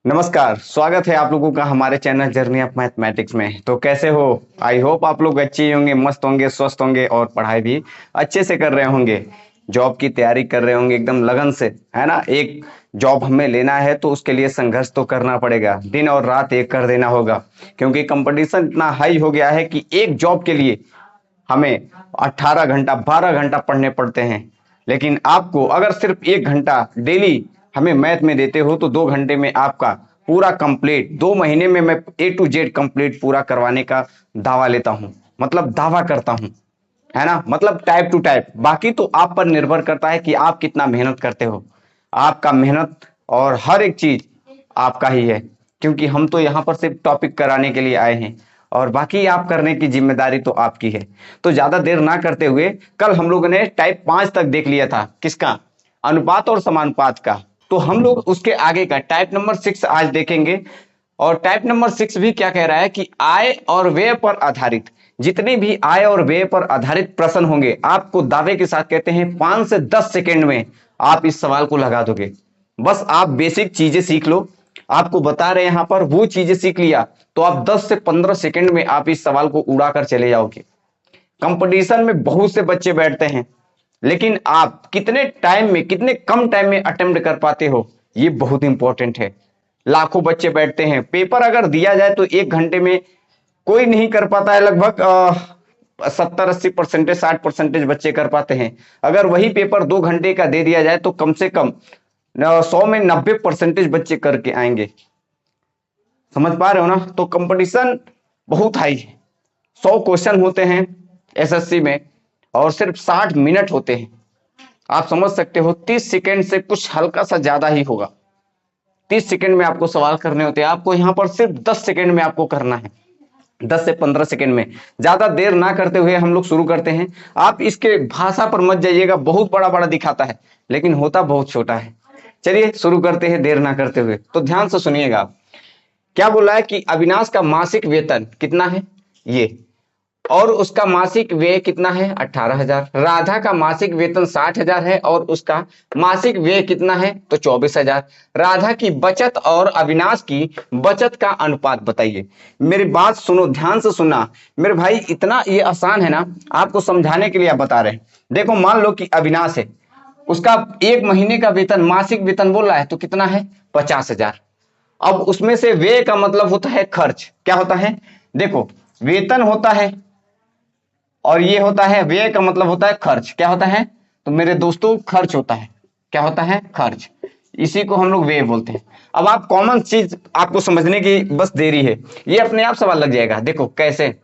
नमस्कार, स्वागत है आप लोगों का हमारे चैनल जर्नी ऑफ मैथमेटिक्स में। तो कैसे हो? आई होप आप लोग अच्छे ही होंगे, मस्त होंगे, स्वस्थ होंगे और पढ़ाई भी अच्छे से कर रहे होंगे। जॉब की तैयारी कर रहे होंगे एकदम लगन से, है ना। एक जॉब हमें लेना है तो उसके लिए संघर्ष तो करना पड़ेगा, दिन और रात एक कर देना होगा, क्योंकि कंपटीशन इतना हाई हो गया है कि एक जॉब के लिए हमें 18 घंटा 12 घंटा पढ़ने पड़ते हैं। लेकिन आपको अगर सिर्फ 1 घंटा डेली हमें मैथ में देते हो तो 2 घंटे में आपका पूरा कंप्लीट, 2 महीने में मैं A to Z कंप्लीट पूरा करवाने का दावा लेता हूं, मतलब दावा करता हूं, है ना। मतलब टाइप टू टाइप। बाकी तो आप पर निर्भर करता है कि आप कितना मेहनत करते हो। आपका मेहनत और हर एक चीज आपका ही है, क्योंकि हम तो यहाँ पर सिर्फ टॉपिक कराने के लिए आए हैं और बाकी आप करने की जिम्मेदारी तो आपकी है। तो ज्यादा देर ना करते हुए, कल हम लोगों ने टाइप 5 तक देख लिया था, किसका? अनुपात और समानुपात का। तो हम लोग उसके आगे का टाइप नंबर 6 आज देखेंगे। और टाइप नंबर 6 भी क्या कह रहा है कि आय और व्यय पर आधारित जितने भी आय और व्यय पर आधारित प्रश्न होंगे, आपको दावे के साथ कहते हैं 5 से 10 सेकेंड में आप इस सवाल को लगा दोगे। बस आप बेसिक चीजें सीख लो। आपको बता रहे हैं यहां पर, वो चीजें सीख लिया तो आप 10 से 15 सेकेंड में आप इस सवाल को उड़ाकर चले जाओगे। कंपटीशन में बहुत से बच्चे बैठते हैं, लेकिन आप कितने टाइम में, कितने कम टाइम में अटेम्प्ट कर पाते हो, ये बहुत इंपॉर्टेंट है। लाखों बच्चे बैठते हैं, पेपर अगर दिया जाए तो 1 घंटे में कोई नहीं कर पाता है। लगभग 70-80%, 60% बच्चे कर पाते हैं। अगर वही पेपर 2 घंटे का दे दिया जाए तो कम से कम 100 में 90% बच्चे करके आएंगे। समझ पा रहे हो ना? तो कंपटीशन बहुत हाई है। 100 क्वेश्चन होते हैं एसएससी में और सिर्फ 60 मिनट होते हैं। आप समझ सकते हो, 30 सेकेंड से कुछ हल्का सा ज्यादा ही होगा। 30 सेकेंड में आपको सवाल करने होते हैं। आपको यहां पर सिर्फ 10 सेकेंड में आपको करना है, 10 से 15 सेकेंड में। ज्यादा देर ना करते हुए हम लोग शुरू करते हैं। आप इसके भाषा पर मत जाइएगा, बहुत बड़ा बड़ा दिखाता है लेकिन होता बहुत छोटा है। चलिए शुरू करते हैं देर ना करते हुए। तो ध्यान से सुनिएगा, क्या बोला है कि अविनाश का मासिक वेतन कितना है ये, और उसका मासिक व्यय कितना है 18,000। राधा का मासिक वेतन 60,000 है और उसका मासिक व्यय कितना है तो 24,000। राधा की बचत और अविनाश की बचत का अनुपात बताइए। मेरी बात सुनो, ध्यान से सुनना मेरे भाई, इतना ये आसान है ना, आपको समझाने के लिए आप बता रहे हैं। देखो, मान लो कि अविनाश है, उसका 1 महीने का वेतन, मासिक वेतन बोल रहा है तो कितना है 50,000। अब उसमें से व्यय का मतलब होता है खर्च। क्या होता है? देखो, वेतन होता है और ये होता है व्यय का मतलब होता है खर्च। क्या होता है तो मेरे दोस्तों? खर्च होता है। क्या होता है? खर्च। इसी को हम लोग व्यय बोलते हैं। अब आप कॉमन चीज आपको समझने की बस देरी है, ये अपने आप सवाल लग जाएगा। देखो कैसे,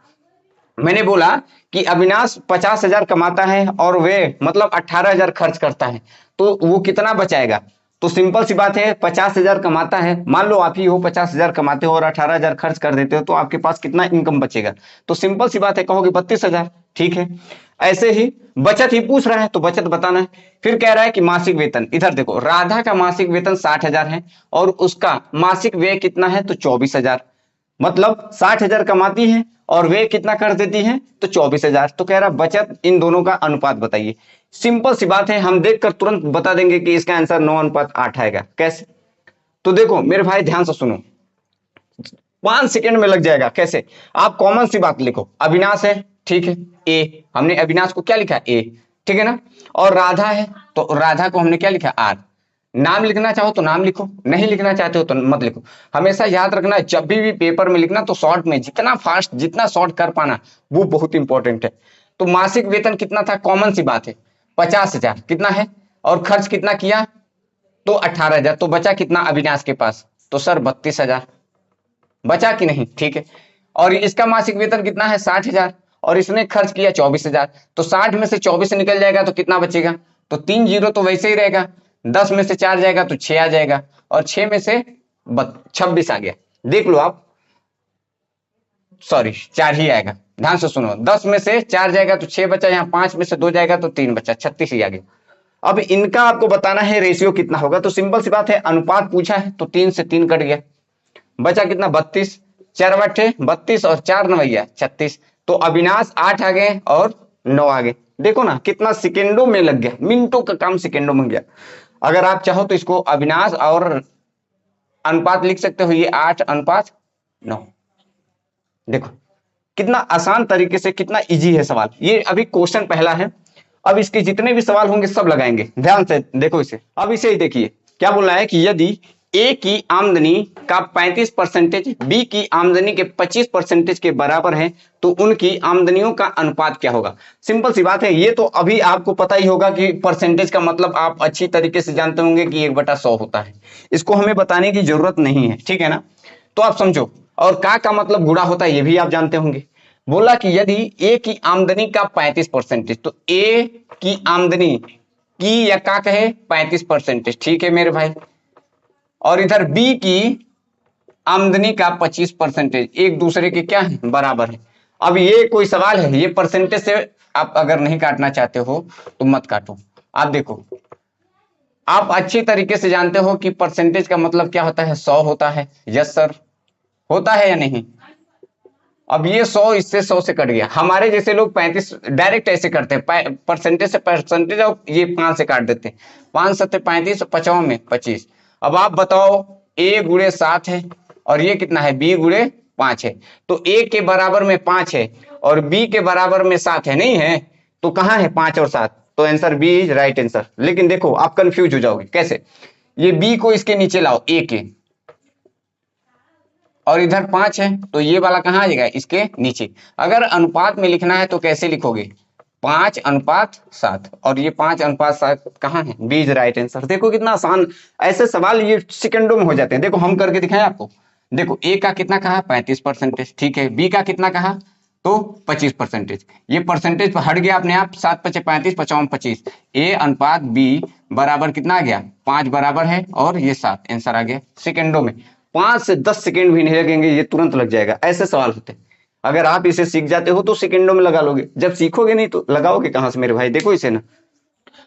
मैंने बोला कि अविनाश 50,000 कमाता है और वे मतलब 18,000 खर्च करता है, तो वो कितना बचाएगा? तो सिंपल सी बात है, 50,000 कमाता है, मान लो आप ही हो 50,000 कमाते हो और 18,000 खर्च कर देते हो, तो आपके पास कितना इनकम बचेगा? तो सिंपल सी बात है, कहोगे 32,000। ठीक है, ऐसे ही बचत ही पूछ रहा है तो बचत बताना है। फिर कह रहा है कि मासिक वेतन, इधर देखो, राधा का मासिक वेतन 60,000 है और उसका मासिक व्यय कितना है तो 24,000। मतलब 60,000 कमाती है और वे कितना कर देती है तो 24,000। तो कह रहा बचत, इन दोनों का अनुपात बताइए। सिंपल सी बात है, हम देखकर तुरंत बता देंगे कि इसका आंसर 9:8 आएगा। कैसे? तो देखो मेरे भाई, ध्यान से सुनो, 5 सेकेंड में लग जाएगा। कैसे? आप कॉमन सी बात लिखो, अविनाश है, ठीक है, ए, हमने अविनाश को क्या लिखा? ए, ठीक है ना। और राधा है तो राधा को हमने क्या लिखा? आर। नाम लिखना चाहो तो नाम लिखो, नहीं लिखना चाहते हो तो मत लिखो। हमेशा याद रखना, जब भी पेपर में लिखना तो शॉर्ट में, जितना फास्ट, जितना शॉर्ट कर पाना वो बहुत इंपॉर्टेंट है। तो मासिक वेतन कितना था? कॉमन सी बात है, 50,000 कितना है, और खर्च कितना किया तो 18,000। तो बचा कितना अविनाश के पास? तो सर 32,000 बचा कि नहीं? ठीक है। और इसका मासिक वेतन कितना है? 60,000 और इसने खर्च किया 24,000। तो 60 में से 24 निकल जाएगा तो कितना बचेगा? तो 3 जीरो तो वैसे ही रहेगा, 10 में से 4 जाएगा तो 6 आ जाएगा, और 6 में से 26 आ गया। देख लो आप, सॉरी 4 ही आएगा। ध्यान से सुनो, 10 में से 4 जाएगा तो 6 बचा, यहाँ 5 में से 2 जाएगा तो 3 बचा, 36 ही आ गया। अब इनका आपको बताना है रेशियो कितना होगा। तो सिंपल सी बात है, अनुपात पूछा है तो 3 से 3 कट गया, बचा कितना? 32। 4 बट्ठे 32 और 4 नवैया 36। तो अविनाश 8 आ गए और 9 आ गए। देखो ना कितना सेकेंडों में लग गया, मिनटों का काम सेकेंडों में गया। अगर आप चाहो तो इसको अविनाश और अनुपात लिख सकते हो, ये 8:9। देखो कितना आसान तरीके से, कितना इजी है सवाल। ये अभी क्वेश्चन पहला है, अब इसके जितने भी सवाल होंगे सब लगाएंगे, ध्यान से देखो इसे। अब इसे ही देखिए क्या बोल रहा है कि यदि ए की आमदनी का 35% बी की आमदनी के 25% के बराबर है तो उनकी आमदनियों का अनुपात क्या होगा। सिंपल सी बात है, ये तो अभी आपको पता ही होगा कि परसेंटेज का मतलब आप अच्छी तरीके से जानते होंगे कि 1/100 होता है। इसको हमें बताने की जरूरत नहीं है, ठीक है ना। तो आप समझो, और का मतलब गुणा होता है ये भी आप जानते होंगे। बोला कि यदि ए की आमदनी का 35%, तो ए की आमदनी की या का कहे 35%, ठीक है मेरे भाई, और इधर बी की आमदनी का 25%, एक दूसरे के क्या है, बराबर है। अब ये कोई सवाल है, ये परसेंटेज से आप अगर नहीं काटना चाहते हो तो मत काटो। आप देखो, आप अच्छी तरीके से जानते हो कि परसेंटेज का मतलब क्या होता है, 100 होता है। यस सर, होता है या नहीं। अब ये 100 इससे 100 से कट गया। हमारे जैसे लोग 35 डायरेक्ट ऐसे करते हैं, परसेंटेज से परसेंटेज, और ये 5 से काट देते हैं। 5 7 35, 55 में 25। अब आप बताओ, a गुणे 7 है और ये कितना है, b गुणे 5 है। तो a के बराबर में 5 है और b के बराबर में 7 है, नहीं है तो कहां है 5 और 7, तो answer B is right answer. लेकिन देखो आप कंफ्यूज हो जाओगे, कैसे, ये b को इसके नीचे लाओ, a के, और इधर 5 है तो ये वाला कहां आ जाएगा, इसके नीचे। अगर अनुपात में लिखना है तो कैसे लिखोगे, 5:7, और ये 5:7 कहां है, बी इज राइट आंसर। देखो कितना आसान, ऐसे सवाल ये सेकंडों में हो जाते हैं। देखो हम करके दिखाएं आपको। देखो ए का कितना कहा, 35%, ठीक है। बी का कितना कहा, तो 25%। ये परसेंटेज हट गया अपने आप, 7 5 35, 55 25। ए अनुपात बी बराबर कितना आ गया, 5 बराबर है, और ये 7, आंसर आ गया सेकंडों में। 5 से 10 सेकंड भी नहीं लगेंगे, ये तुरंत लग जाएगा। ऐसे सवाल होते हैं। अगर आप इसे सीख जाते हो तो सेकंडों में लगा लोगे, जब सीखोगे नहीं तो लगाओगे कहां से मेरे भाई। देखो इसे ना,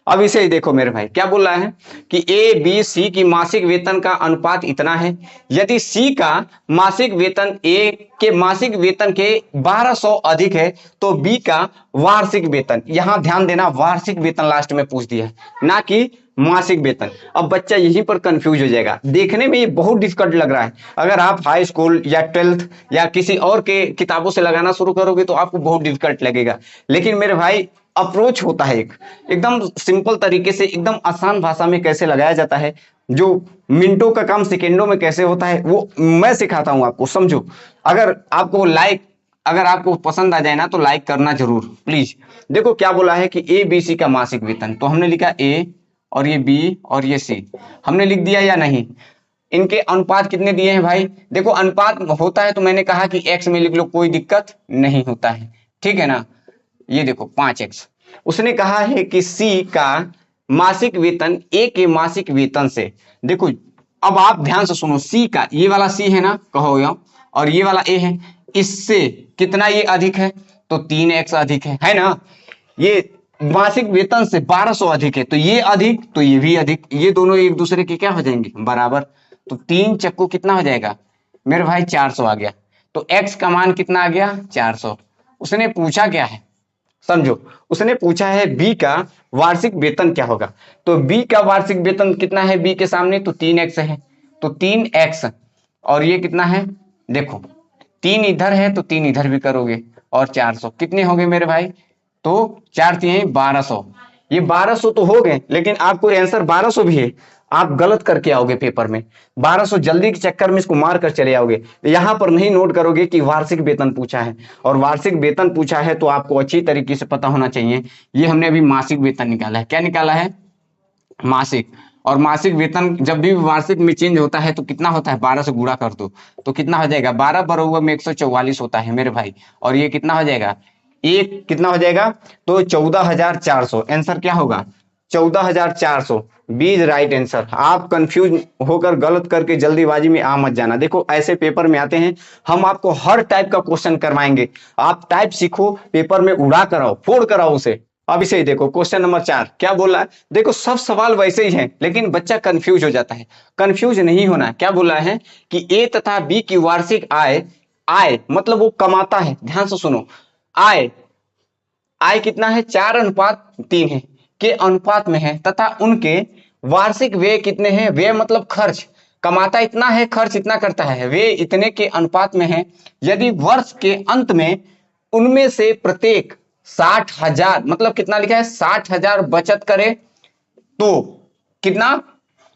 अब इसे ही देखो मेरे भाई, क्या बोल रहा है कि ए बी सी की मासिक वेतन का अनुपात इतना है। यदि सी का मासिक वेतन ए के मासिक वेतन के 1200 अधिक है तो बी का वार्षिक वेतन, यहां ध्यान देना, वार्षिक वेतन लास्ट में पूछ दिया है, ना कि मासिक वेतन। अब बच्चा यहीं पर कंफ्यूज हो जाएगा। देखने में ये बहुत डिफिकल्ट लग रहा है, अगर आप हाई स्कूल या 12th या किसी और के किताबों से लगाना शुरू करोगे तो आपको बहुत डिफिकल्ट लगेगा। लेकिन मेरे भाई अप्रोच होता है एकदम सिंपल तरीके से, एकदम आसान भाषा में कैसे लगाया जाता है, जो मिनटों का काम सेकेंडों में कैसे होता है, वो मैं सिखाता हूं आपको, समझो। अगर आपको पसंद आ जाए ना तो लाइक करना जरूर प्लीज। देखो क्या बोला है कि ए बी सी का मासिक वेतन, तो हमने लिखा ए, और ये बी, और ये सी हमने लिख दिया या नहीं। इनके अनुपात कितने दिए हैं भाई, देखो अनुपात होता है तो मैंने कहा कि एक्स में लिख लो, कोई दिक्कत नहीं होता है, ठीक है ना। ये देखो 5x। उसने कहा है कि सी का मासिक वेतन ए के मासिक वेतन से, देखो अब आप ध्यान से सुनो, सी का, ये वाला सी है ना, कहो यहाँ, और ये वाला ए है, इससे कितना ये अधिक है, तो 3x अधिक है ना। ये मासिक वेतन से 1200 अधिक है तो ये अधिक, तो ये भी अधिक, ये दोनों एक दूसरे के क्या हो जाएंगे, बराबर। तो 3 चक्कू कितना हो जाएगा मेरे भाई, 400 आ गया। तो x का मान कितना आ गया, 400। उसने पूछा क्या है, समझो, उसने पूछा है बी का वार्षिक वेतन क्या होगा। तो बी का वार्षिक वेतन कितना है, बी के सामने तो 3x है, तो 3x, और ये कितना है, देखो 3 इधर है तो 3 इधर भी करोगे, और 400 कितने हो गए मेरे भाई, तो 4 3 1200। ये 1200 तो हो गए, लेकिन आपको आंसर 1200 भी है, आप गलत करके आओगे पेपर में। 1200 जल्दी के चक्कर में इसको मार कर चले आओगे, यहां पर नहीं नोट करोगे कि वार्षिक वेतन पूछा है। और वार्षिक वेतन पूछा है तो आपको अच्छी तरीके से पता होना चाहिए। ये हमने अभी मासिक वेतन निकाला है, क्या निकाला है, मासिक। और मासिक वेतन जब भी वार्षिक में चेंज होता है तो कितना होता है, 12 से गुणा कर दो तो कितना हो जाएगा, 12 बराबर में 144 होता है मेरे भाई। और ये कितना हो जाएगा, एक कितना हो जाएगा, तो 14,400। आंसर क्या होगा, 14,400। B is right answer. आप कंफ्यूज होकर गलत करके जल्दीबाजी में आ मत जाना। देखो ऐसे पेपर में आते हैं, हम आपको हर टाइप का क्वेश्चन करवाएंगे, आप टाइप सीखो, पेपर में उड़ा कराओ, फोड़ कराओ उसे। अब इसे ही देखो, क्वेश्चन नंबर 4 क्या बोल रहा है। देखो सब सवाल वैसे ही हैं, लेकिन बच्चा कंफ्यूज हो जाता है। कंफ्यूज नहीं होना। क्या बोल रहा है कि ए तथा बी की वार्षिक आय, आय मतलब वो कमाता है, ध्यान से सुनो, आय, आय कितना है, 4:3 है के अनुपात में है, तथा उनके वार्षिक व्यय कितने हैं, व्यय मतलब खर्च, कमाता इतना है, खर्च इतना करता है, वे इतने के अनुपात में है। यदि वर्ष के अंत में उनमें से प्रत्येक 60,000, मतलब कितना लिखा है 60,000 बचत करे तो कितना,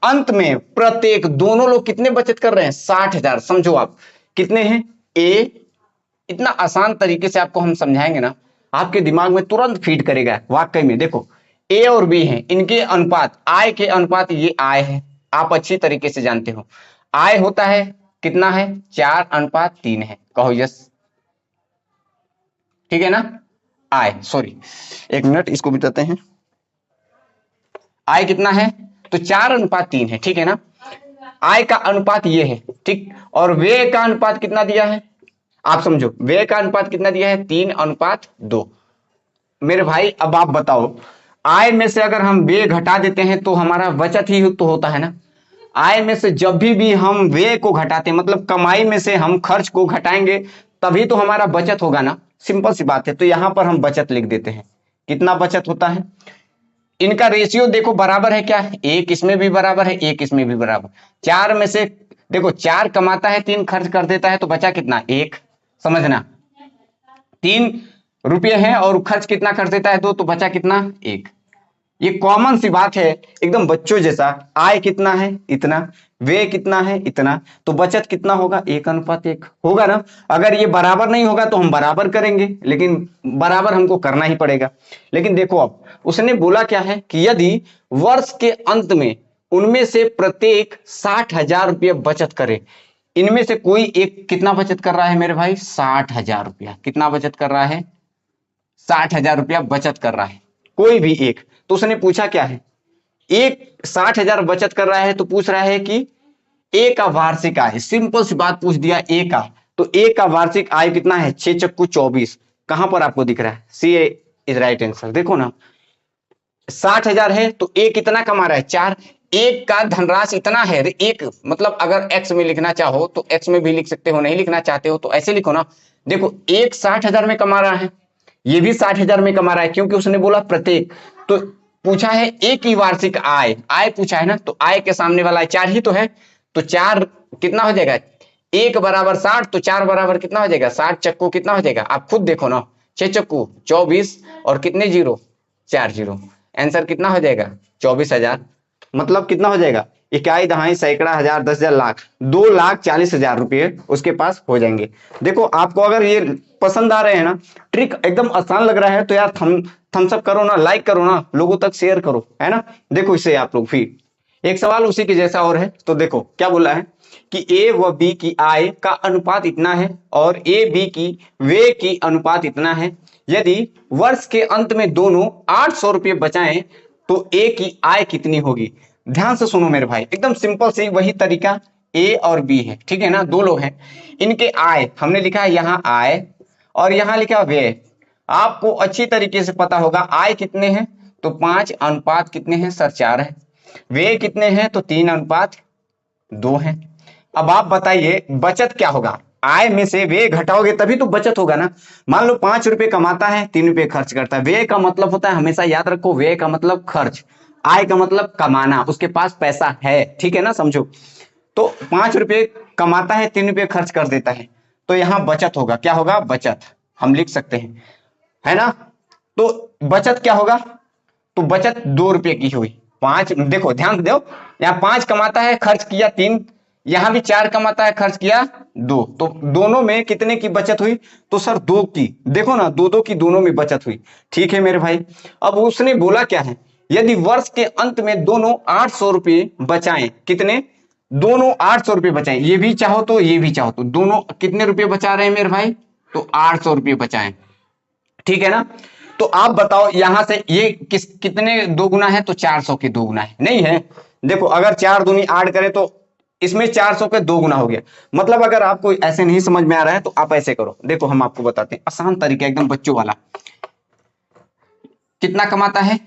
अंत में प्रत्येक, दोनों लोग कितने बचत कर रहे हैं 60,000। समझो आप कितने हैं, ए, इतना आसान तरीके से आपको हम समझाएंगे ना, आपके दिमाग में तुरंत फीड करेगा वाकई में। देखो ए और बी हैं, इनके अनुपात, आय के अनुपात, ये आय है, आप अच्छी तरीके से जानते हो। आय होता है कितना है, 4:3 है। कहो यस, ठीक है ना। आय, सॉरी एक मिनट, इसको मिटाते हैं। आय कितना है, तो 4:3 है, ठीक है ना। आय का अनुपात ये है, ठीक। और व्यय का अनुपात कितना दिया है, आप समझो, व्यय का अनुपात कितना दिया है, 3:2। मेरे भाई अब आप बताओ, आय में से अगर हम व्यय घटा देते हैं तो हमारा बचत ही तो होता है ना। आय में से जब भी हम व्यय को घटाते हैं, मतलब कमाई में से हम खर्च को घटाएंगे, तभी तो हमारा बचत होगा ना। सिंपल सी बात है। तो यहां पर हम बचत लिख देते हैं। कितना बचत होता है, इनका रेशियो देखो बराबर है क्या, एक इसमें भी बराबर है, एक इसमें भी बराबर। 4 में से देखो 4 कमाता है, 3 खर्च कर देता है, तो बचा कितना, 1। समझना, 3 रुपये हैं और खर्च कितना कर देता है, 2, तो बचा कितना, 1। ये कॉमन सी बात है, एकदम बच्चों जैसा। आय कितना है, इतना, व्यय कितना है, इतना, तो बचत कितना होगा, 1:1 होगा ना। अगर ये बराबर नहीं होगा तो हम बराबर करेंगे, लेकिन बराबर हमको करना ही पड़ेगा। लेकिन देखो अब उसने बोला क्या है कि यदि वर्ष के अंत में उनमें से प्रत्येक 60,000 रुपये बचत करे, इनमें से कोई एक कितना बचत कर रहा है मेरे भाई, 60,000 रुपया। कितना बचत कर रहा है, 60,000 रुपया बचत कर रहा है, कोई भी एक। तो उसने पूछा क्या है, एक 60,000 बचत कर रहा है, तो पूछ रहा है कि ए का वार्षिक आय। सिंपल सी बात पूछ दिया, ए का। तो ए का वार्षिक आय कितना है, 6×24। कहां पर आपको दिख रहा है, सी इज राइट आंसर। देखो ना 60,000 है तो ए कितना कमा रहा है, 4। एक का धनराशि इतना है, एक मतलब अगर एक्स में लिखना चाहो तो एक्स में भी लिख सकते हो, नहीं लिखना चाहते हो तो ऐसे लिखो ना। देखो एक 60,000 में कमा रहा है, ये भी 60,000 में कमा रहा है, क्योंकि उसने बोला प्रत्येक। तो पूछा है एक की वार्षिक आय, आय पूछा है ना, तो आय के सामने वाला 4 ही तो है। तो 4 कितना हो जाएगा, 1 बराबर 60, तो 4 बराबर कितना हो जाएगा, 60 चक्कू कितना हो जाएगा, आप खुद देखो ना, 6 चक्कू 24 और कितने जीरो, 4 जीरो। आंसर कितना हो जाएगा, 24,000। मतलब कितना हो जाएगा, इकाई, दहाई, सैकड़ा, हजार, 10,000, लाख, 2,40,000 रुपये उसके पास हो जाएंगे। देखो आपको अगर ये पसंद आ रहे हैं ना, ट्रिक एकदम आसान लग रहा है, तो यार थम्स अप करो ना, लाइक करो ना, लोगों तक शेयर करो, है ना। देखो इसे आप लोग फिर एक सवाल उसी के जैसा और है। तो देखो क्या बोला है कि ए व बी की आय का अनुपात इतना है और ए बी की व्यय की अनुपात इतना है। यदि वर्ष के अंत में दोनों 800 रुपये बचाएं तो ए की आय कितनी होगी। ध्यान से सुनो मेरे भाई, एकदम सिंपल से वही तरीका, ए और बी है, ठीक है ना, दो लोग हैं, इनके आय हमने लिखा है यहाँ आय और यहाँ लिखा व्यय। आपको अच्छी तरीके से पता होगा आय कितने हैं, तो 5 कितने हैं सर, 4 है। व्यय कितने हैं, तो 3:2 है। अब आप बताइए बचत क्या होगा, आय में से व्यय घटाओगे तभी तो बचत होगा ना। मान लो 5 रुपए कमाता है, 3 रुपए खर्च करता है। व्यय का मतलब होता है, हमेशा याद रखो, व्यय का मतलब खर्च, आय का मतलब कमाना, उसके पास पैसा है, ठीक है ना, समझो। तो 5 रुपए कमाता है, 3 रुपए खर्च कर देता है, तो यहां बचत होगा, क्या होगा, बचत हम लिख सकते हैं, है ना। तो बचत क्या होगा, तो बचत 2 रुपए की हुई। 5, देखो ध्यान दो, यहाँ 5 कमाता है, खर्च किया 3, यहां भी 4 कमाता है, खर्च किया 2, तो दोनों में कितने की बचत हुई, तो सर 2 की। देखो ना 2-2 की दोनों में बचत हुई, ठीक है मेरे भाई। अब उसने बोला क्या है, यदि वर्ष के अंत में दोनों 800 रुपये बचाएं, कितने, दोनों 800 रुपये बचाएं, ये भी चाहो तो ये भी चाहो तो, दोनों कितने रुपए बचा रहे हैं मेरे भाई, तो 800 रुपये बचाएं, ठीक है ना। तो आप बताओ यहां से ये कितने 2 गुना है, तो 400 के 2 गुना है, नहीं है। देखो अगर 4 दूनी 8 करें तो इसमें 400 के 2 गुना हो गया। मतलब अगर आपको ऐसे नहीं समझ में आ रहा है तो आप ऐसे करो, देखो हम आपको बताते हैं आसान तरीका, एकदम बच्चों वाला। कितना कमाता है,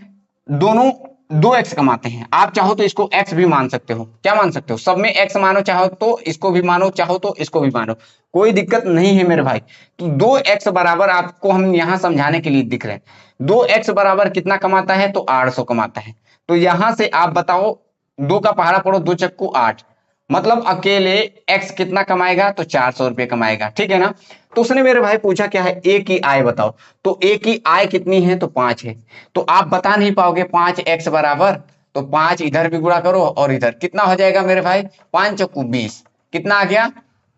दोनों 2x कमाते हैं, आप चाहो तो इसको x भी मान सकते हो, क्या मान सकते हो, सब में x मानो, चाहो तो इसको भी मानो, चाहो तो इसको भी मानो, कोई दिक्कत नहीं है मेरे भाई। तो 2x बराबर, आपको हम यहां समझाने के लिए दिख रहे हैं, 2x बराबर कितना कमाता है, तो 800 कमाता है। तो यहां से आप बताओ, 2 का पहाड़ा पढ़ो, 2 चक्कू 8, मतलब अकेले एक्स कितना कमाएगा, तो 400 रुपये कमाएगा, ठीक है ना। तो उसने मेरे भाई पूछा क्या है, ए की आय बताओ, तो ए की आय कितनी है, तो 5 है। तो आप बता नहीं पाओगे 5x बराबर, तो 5 इधर भी गुणा करो और इधर कितना हो जाएगा मेरे भाई, 5 चक्कू 20, कितना आ गया,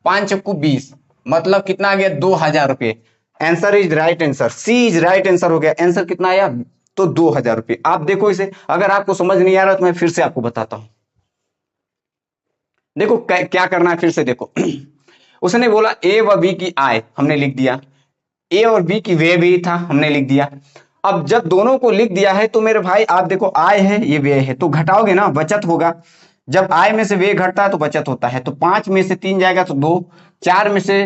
5 चक्कू 20, मतलब कितना आ गया, 2000 रुपये। Answer is right answer, C is right answer हो गया। आंसर कितना आया, तो 2000 रुपये। आप देखो इसे, अगर आपको समझ नहीं आ रहा तो मैं फिर से आपको बताता हूं। देखो क्या करना है, फिर से देखो। उसने बोला ए व बी की आय हमने लिख दिया, ए और बी की व्यय भी था हमने लिख दिया। अब जब दोनों को लिख दिया है तो मेरे भाई आप देखो, आय है ये व्यय है, तो घटाओगे ना, बचत होगा। जब आय में से व्यय घटता है तो बचत होता है। तो 5 में से 3 जाएगा तो 2, 4 में से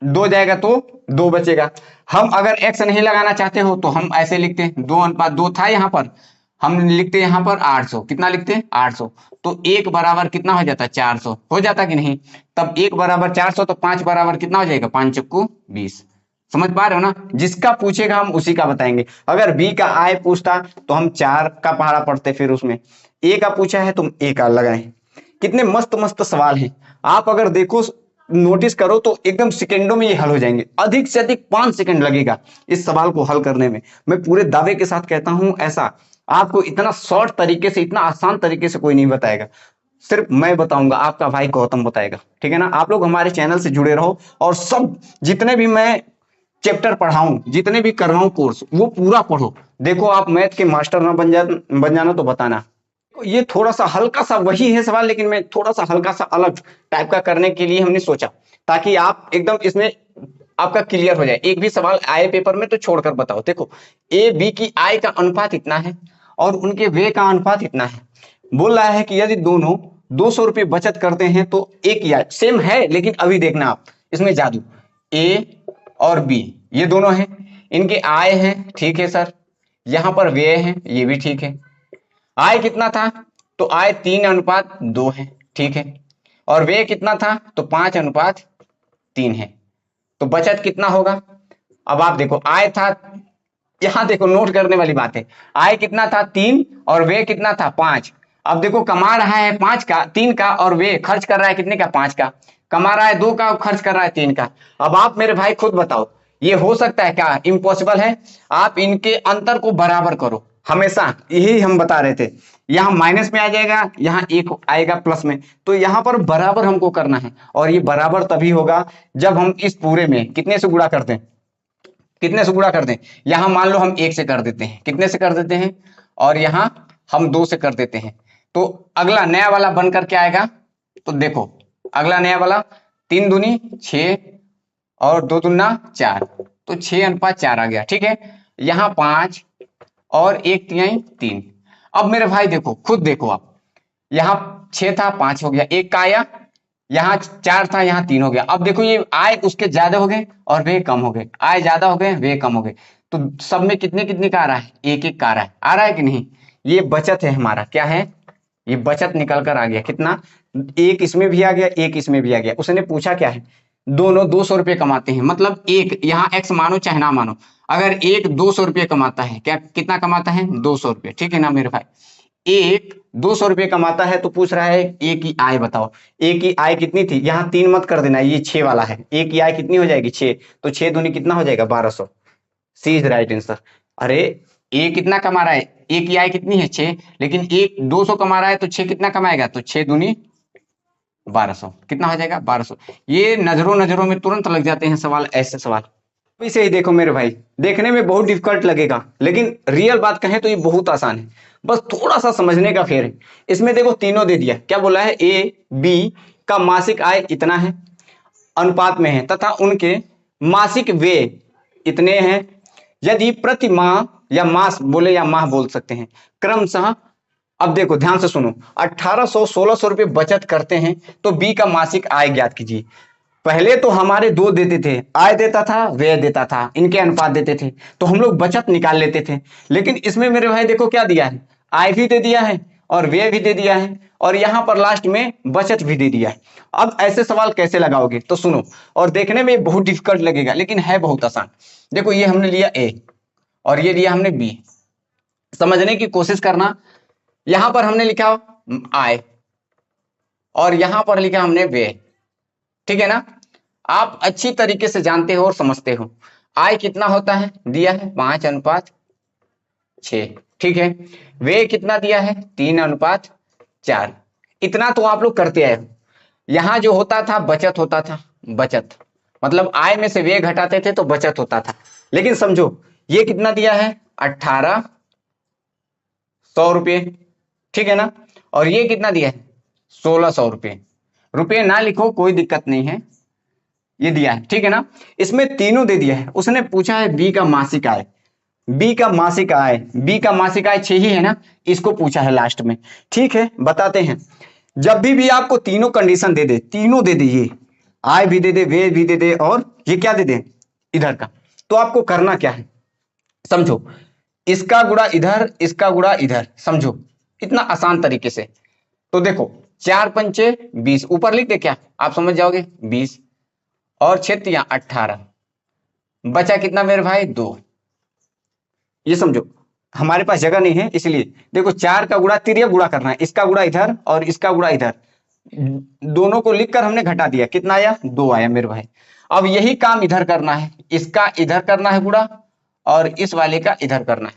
2 जाएगा तो 2 बचेगा। हम अगर एक्स नहीं लगाना चाहते हो तो हम ऐसे लिखते हैं, 2:2 था यहाँ पर, हम लिखते हैं यहाँ पर 800, कितना लिखते हैं 800। तो 1 बराबर कितना हो जाता है, 400 हो जाता कि नहीं। तब 1 बराबर 400, तो 5 बराबर कितना हो जाएगा, 5 चक्कू 20। समझ पा रहे हो ना, जिसका पूछेगा हम उसी का बताएंगे। अगर बी का आय पूछता तो हम 4 का पहाड़ा पढ़ते, फिर उसमें ए का पूछा है तो ए का लगाए। कितने मस्त मस्त सवाल हैं, आप अगर देखो नोटिस करो तो एकदम सेकेंडों में ये हल हो जाएंगे। अधिक से अधिक 5 सेकंड लगेगा इस सवाल को हल करने में। मैं पूरे दावे के साथ कहता हूं, ऐसा आपको इतना शॉर्ट तरीके से, इतना आसान तरीके से कोई नहीं बताएगा, सिर्फ मैं बताऊंगा, आपका भाई गौतम बताएगा, ठीक है ना। आप लोग हमारे चैनल से जुड़े रहो और सब जितने भी मैं चैप्टर पढ़ाऊं, जितने भी कर रहा हूं कोर्स, वो पूरा पढ़ो। देखो आप मैथ के मास्टर ना बन जाना तो बताना। ये थोड़ा सा हल्का सा वही है सवाल, लेकिन मैं थोड़ा सा हल्का सा अलग टाइप का करने के लिए हमने सोचा, ताकि आप एकदम इसमें आपका क्लियर हो जाए। एक भी सवाल आए पेपर में तो छोड़कर बताओ। देखो ए बी की आय का अनुपात इतना है और उनके व्यय का अनुपात इतना है। बोल रहा है कि यदि दोनों 200 रुपये बचत करते हैं तो एक ही आय, सेम है लेकिन अभी देखना आप इसमें जादू। ए और बी ये दोनों हैं, इनके आय हैं, ठीक है सर। यहां पर व्यय है, ये भी ठीक है। आय कितना था, तो आय 3:2 है, ठीक है। और व्यय कितना था, तो 5:3 है। तो बचत कितना होगा, अब आप देखो आय था, यहां देखो नोट करने वाली बात है, आय कितना था 3 और व्यय कितना था 5। अब देखो कमा रहा है 5 का, 3 का, और व्यय खर्च कर रहा है कितने का, 5 का। कमा रहा है 2 का और खर्च कर रहा है 3 का। अब आप मेरे भाई खुद बताओ, ये हो सकता है क्या, इम्पॉसिबल है। आप इनके अंतर को बराबर करो, हमेशा यही हम बता रहे थे। यहाँ माइनस में आ जाएगा, यहाँ एक आएगा प्लस में, तो यहाँ पर बराबर हमको करना है। और ये बराबर तभी होगा जब हम इस पूरे में कितने से गुणा करते हैं, कितने से गुणा करते हैं। यहां मान लो हम 1 से कर देते हैं, कितने से कर देते हैं, और यहां हम 2 से कर देते हैं। तो अगला नया वाला बन करके आएगा, तो देखो अगला नया वाला 3 दूनी 6 और 2 दूना 4, तो 6:4 आ गया, ठीक है। यहाँ 5 और 1/3 3। अब मेरे भाई देखो, खुद देखो आप, यहाँ 6 था 5 हो गया, 1 का आया, यहाँ 4 था यहाँ 3 हो गया। अब देखो ये आय उसके ज्यादा हो गए और वे कम हो गए, आय ज्यादा हो गए वे कम हो गए। तो सब में कितने कितने का आ रहा है, 1-1 का आ रहा है कि नहीं। ये बचत है हमारा, क्या है, ये बचत निकल कर आ गया कितना, एक इसमें भी आ गया, एक इसमें भी आ गया। उसने पूछा क्या है, दोनों 200 रुपये कमाते हैं, मतलब एक यहाँ एक्स मानो चाहे ना मानो, अगर एक 200 रुपये कमाता है, क्या कितना कमाता है, 200 रुपये, ठीक है ना मेरे भाई। एक 200 रुपये कमाता है तो पूछ रहा है ए की आय बताओ। ए की आय कितनी थी, यहाँ 3 मत कर देना, ये 6 वाला है। ए की आय कितनी हो जाएगी 6, तो 6 दूनी कितना हो जाएगा 1200। सी इज राइट आंसर। अरे ए कितना कमा रहा है, ए की आय कितनी है 6, लेकिन एक 200 कमा रहा है तो 6 कितना कमाएगा, तो 6 दूनी 1200, कितना हो जाएगा 1200। ये नजरों नजरों में तुरंत लग जाते हैं सवाल, ऐसे सवाल। इसे ही देखो मेरे भाई, देखने में बहुत डिफिकल्ट लगेगा लेकिन रियल बात कहें तो ये बहुत आसान है, बस थोड़ा सा समझने का फेर है। इसमें देखो तीनों दे दिया, क्या बोला है, ए बी का मासिक आय इतना है, अनुपात में है, तथा उनके मासिक व्यय इतने हैं। यदि प्रति माह या मास बोले या माह बोल सकते हैं, क्रमशः, अब देखो ध्यान से सुनो, 1800-1600 रुपये बचत करते हैं तो बी का मासिक आय ज्ञात कीजिए। पहले तो हमारे दो देते थे, आय देता था व्यय देता था, इनके अनुपात देते थे, तो हम लोग बचत निकाल लेते थे। लेकिन इसमें मेरे भाई देखो क्या दिया है, आय भी दे दिया है और व्यय भी दे दिया है, और यहां पर लास्ट में बचत भी दे दिया है। अब ऐसे सवाल कैसे लगाओगे, तो सुनो, और देखने में बहुत डिफिकल्ट लगेगा लेकिन है बहुत आसान। देखो ये हमने लिया ए और ये लिया हमने बी, समझने की कोशिश करना। यहां पर हमने लिखा आय, और यहां पर लिखा हमने व्यय, ठीक है ना। आप अच्छी तरीके से जानते हो और समझते हो। आय कितना होता है, दिया है 5:6, ठीक है। व्यय कितना दिया है, 3:4। इतना तो आप लोग करते आए हो। यहां जो होता था बचत होता था, बचत मतलब आय में से व्यय घटाते थे तो बचत होता था। लेकिन समझो ये कितना दिया है, 1800 रुपये, ठीक है ना। और ये कितना दिया है, 1600 रुपये। रुपये ना लिखो कोई दिक्कत नहीं है, ये दिया है, ठीक है ना। इसमें तीनों दे दिया है। उसने पूछा है बी का मासिक आय, बी का मासिक आय, बी का मासिक आय 6 ही है ना, इसको पूछा है लास्ट में। ठीक है, बताते हैं। जब भी आपको तीनों कंडीशन दे दे, तीनों दे दे, ये आय भी दे दे, व्यय भी दे दे, और ये क्या दे दे इधर का, तो आपको करना क्या है, समझो। इसका गुणा इधर, इसका गुणा इधर, समझो इतना आसान तरीके से। तो देखो 4×5 = 20, ऊपर लिख दे क्या, आप समझ जाओगे 20, और क्षेत्र 18, बचा कितना मेरे भाई 2। ये समझो हमारे पास जगह नहीं है, इसलिए देखो 4 का गुणा तिर्यक गुणा करना है, इसका गुणा इधर और इसका गुणा इधर, दोनों को लिखकर हमने घटा दिया, कितना आया 2 आया मेरे भाई। अब यही काम इधर करना है, इसका इधर करना है गुणा और इस वाले का इधर करना है।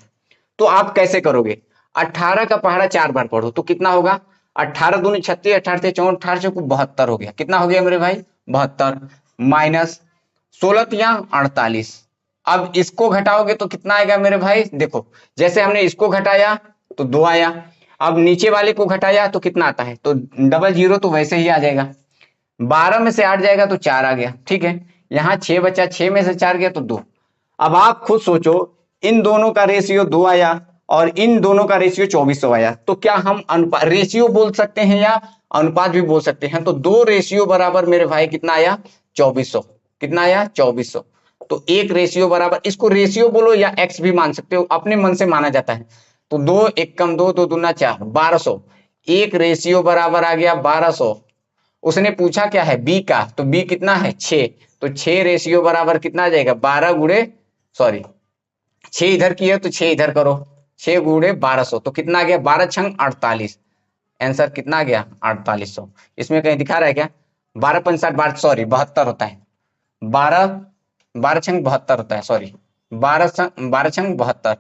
तो आप कैसे करोगे, 18 का पहाड़ा 4 बार पढ़ो तो कितना होगा, 18 दूनी 36, 18 से 64, 18 से 72 हो गया। कितना हो गया मेरे भाई 72, माइनस 16 48। अब इसको घटाओगे तो कितना आएगा मेरे भाई, देखो जैसे हमने इसको घटाया तो 2 आया, अब नीचे वाले को घटाया तो कितना आता है, तो डबल जीरो तो वैसे ही आ जाएगा। 12 में से 8 जाएगा तो 4 आ गया, ठीक है। यहाँ 6 बचा, 6 में से 4 गया तो 2। अब आप खुद सोचो, इन दोनों का रेशियो 2 आया और इन दोनों का रेशियो 2400 आया, तो क्या हम अनुपात रेशियो बोल सकते हैं या अनुपात भी बोल सकते हैं। तो 2 रेशियो बराबर मेरे भाई कितना आया 2400, कितना आया 2400। तो 1 रेशियो बराबर, इसको रेशियो बोलो या एक्स भी मान सकते हो, अपने मन से माना जाता है। तो 2 1 कम 2, 2 दूना 4, 1200। 1 रेशियो बराबर आ गया 1200। उसने पूछा क्या है बी का, तो बी कितना है 6, तो 6 रेशियो बराबर कितना आ जाएगा 12 गुणे, सॉरी 6 इधर की है तो 6 इधर करो, 6 गुणे 1200 तो कितना आ गया 12 छंग 48। आंसर कितना आ गया 4800। इसमें कहीं दिखा रहा है क्या, 12×5 = सॉरी 72 होता है, 12 12 छंग 72 होता है, सॉरी 12 छंग 72।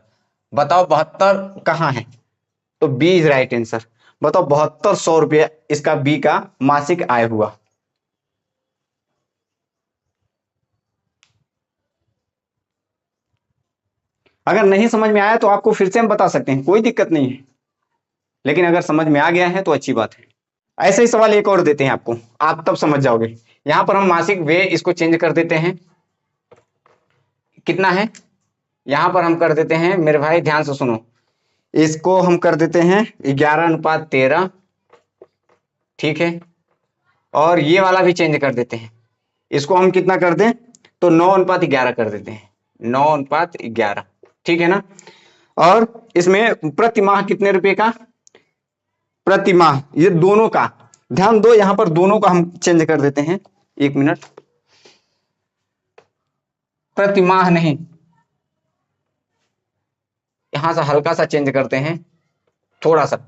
बताओ 72 कहाँ है, तो बी इज राइट आंसर। बताओ 7200 रुपये इसका बी का मासिक आय हुआ। अगर नहीं समझ में आया तो आपको फिर से हम बता सकते हैं, कोई दिक्कत नहीं है, लेकिन अगर समझ में आ गया है तो अच्छी बात है। ऐसे ही सवाल एक और देते हैं आपको, आप तब समझ जाओगे। यहां पर हम मासिक व्यय इसको चेंज कर देते हैं, कितना है, यहां पर हम कर देते हैं मेरे भाई, ध्यान से सुनो, इसको हम कर देते हैं 11:13, ठीक है। और ये वाला भी चेंज कर देते हैं, इसको हम कितना कर दें, तो 9:11 कर देते हैं, 9:11, ठीक है ना। और इसमें प्रति माह कितने रुपए का, प्रति माह, ये दोनों का ध्यान दो, यहां पर दोनों का हम चेंज कर देते हैं, 1 मिनट, प्रति माह नहीं, यहां से हल्का सा चेंज करते हैं, थोड़ा सा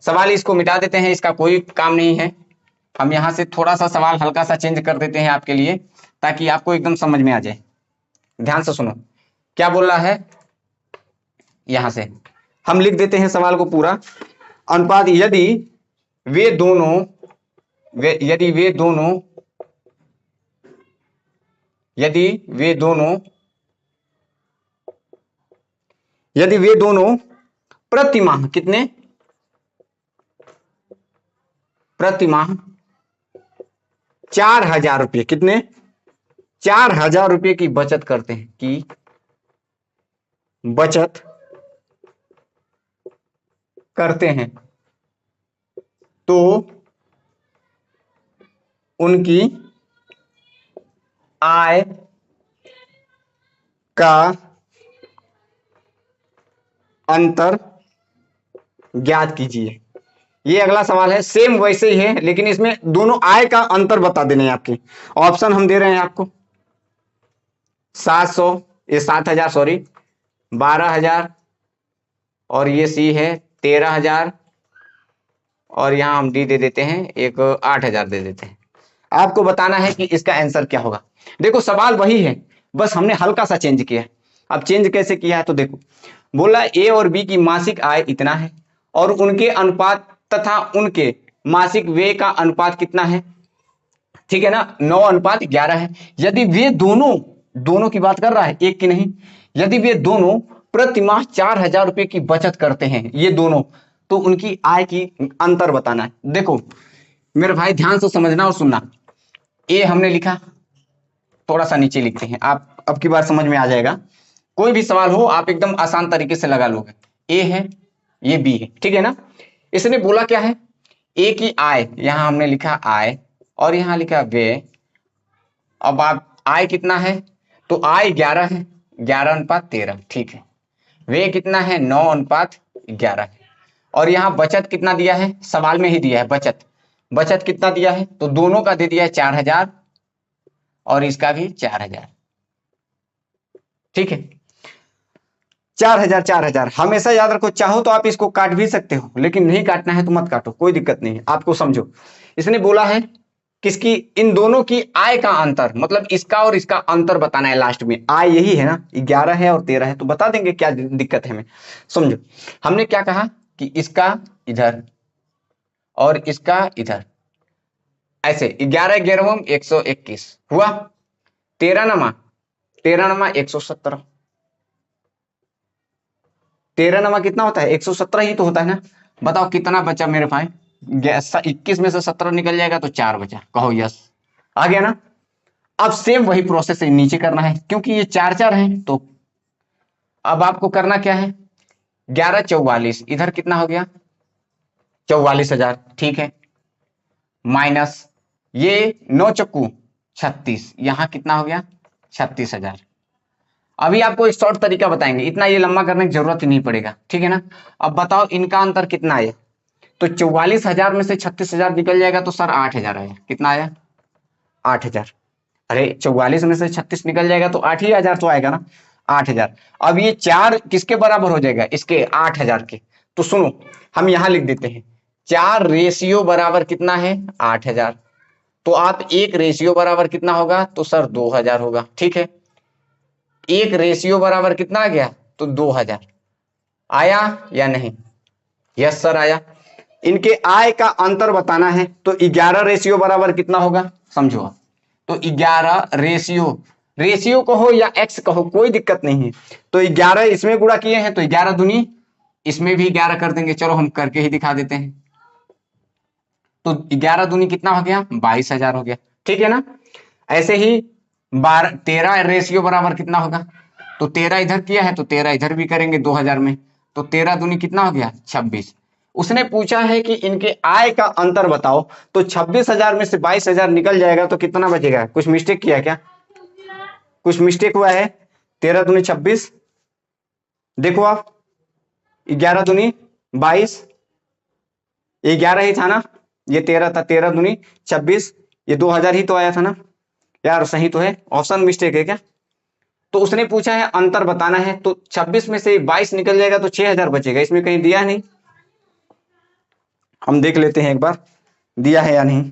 सवाल इसको मिटा देते हैं, इसका कोई काम नहीं है। हम यहां से थोड़ा सा सवाल हल्का सा चेंज कर देते हैं आपके लिए, ताकि आपको एकदम समझ में आ जाए। ध्यान से सुनो क्या बोल रहा है, यहां से हम लिख देते हैं सवाल को पूरा। अनुपात यदि वे दोनों यदि वे दोनों यदि वे दोनों प्रति माह कितने, प्रति माह 4000 रुपये, कितने 4000 रुपये की बचत करते हैं, की बचत करते हैं, तो उनकी आय का अंतर ज्ञात कीजिए। ये अगला सवाल है, सेम वैसे ही है, लेकिन इसमें दोनों आय का अंतर बता देने हैं आपके। ऑप्शन हम दे रहे हैं आपको, 700, ये 7000, सॉरी 12000, और ये सी है 13000, और यहाँ हम डी दे देते हैं, एक 8,000 दे देते हैं। आपको बताना है कि इसका आंसर क्या होगा। देखो सवाल वही है, बस हमने हल्का सा चेंज किया है। अब चेंज कैसे किया है तो देखो, बोला ए और बी की मासिक आय इतना है और उनके अनुपात तथा उनके मासिक व्यय का अनुपात कितना है, ठीक है ना, 9:11 है। यदि वे दोनों की बात कर रहा है, एक की नहीं, यदि वे दोनों प्रति माह 4,000 रुपए की बचत करते हैं, ये दोनों, तो उनकी आय की अंतर बताना है। देखो मेरे भाई ध्यान से समझना और सुनना। ए हमने लिखा, थोड़ा सा नीचे लिखते हैं, आप अब की बार समझ में आ जाएगा। कोई भी सवाल हो आप एकदम आसान तरीके से लगा लोगे। ए है, ये बी है, ठीक है ना। इसने बोला क्या है, ए की आय, यहां हमने लिखा आय और यहां लिखा व्यय। अब आप आय कितना है, तो आय 11 है, 11:13, ठीक है। व्यय कितना है, 9:11 है। और यहां बचत कितना दिया है, सवाल में ही दिया है बचत कितना दिया है, तो दोनों का दे दिया है 4,000 और इसका भी 4,000, ठीक है। 4,000 हमेशा याद रखो, चाहो तो आप इसको काट भी सकते हो, लेकिन नहीं काटना है तो मत काटो, कोई दिक्कत नहीं है। आपको समझो, इसने बोला है किसकी, इन दोनों की आय का अंतर, मतलब इसका और इसका अंतर बताना है। लास्ट में आय यही है ना, 11 है और 13 है, तो बता देंगे, क्या दिक्कत है हमें। समझो हमने क्या कहा कि इसका इधर और इसका इधर, ऐसे 11 11 121 हुआ, 13 नमा 117, 13 नमा कितना होता है, 117 ही तो होता है ना। बताओ कितना बचा मेरे भाई, 21 में से 17 निकल जाएगा तो 4 बचा, कहो यस, आ गया ना। अब सेम वही प्रोसेस नीचे करना है, क्योंकि ये 4 है, तो अब आपको करना क्या है, 11 44, इधर कितना हो गया 44,000, ठीक है, माइनस ये 9 चक्कू 36, यहां कितना हो गया 36,000। अभी आपको एक शॉर्ट तरीका बताएंगे, इतना ये लंबा करने की जरूरत ही नहीं पड़ेगा, ठीक है ना। अब बताओ इनका अंतर कितना आया, तो 44,000 में से 36,000 निकल जाएगा तो सर 8,000 आया, कितना आया 8,000। अरे 44 में से 36 निकल जाएगा तो 8,000 तो आएगा ना, 8,000। अब ये 4 किसके बराबर हो जाएगा, इसके 8,000 के। तो सुनो हम यहां लिख देते हैं, 4 रेशियो बराबर कितना है 8,000, तो आप एक रेशियो बराबर कितना होगा, तो सर 2,000 होगा, ठीक है। एक रेशियो बराबर कितना आ गया, तो 2,000 आया या नहीं, यस सर आया। इनके आय का अंतर बताना है, तो 11 रेशियो बराबर कितना होगा, समझो आप, तो 11 रेशियो कहो या एक्स कहो कोई दिक्कत नहीं है। तो 11 इसमें गुणा किए हैं तो 11 दूनी इसमें भी 11 कर देंगे, चलो हम करके ही दिखा देते हैं। तो 11 दूनी कितना हो गया 22,000 हो गया, ठीक है ना। ऐसे ही 13 रेशियो बराबर कितना होगा, तो 13 इधर किया है तो 13 इधर भी करेंगे 2,000 में, तो 13 दूनी कितना हो गया 26। उसने पूछा है कि इनके आय का अंतर बताओ, तो 26,000 में से 22,000 निकल जाएगा तो कितना बचेगा, कुछ मिस्टेक किया क्या, कुछ मिस्टेक हुआ है। 13 दूनी 26, देखो आप 11 दूनी 22, ये 11 ही था ना, ये 13 था, 13 दूनी 26, ये 2,000 ही तो आया था ना यार, सही तो है, ऑप्शन मिस्टेक है क्या। तो उसने पूछा है अंतर बताना है, तो 26 में से 22 निकल जाएगा तो 6,000 बचेगा, इसमें कहीं दिया नहीं, हम देख लेते हैं एक बार दिया है या नहीं,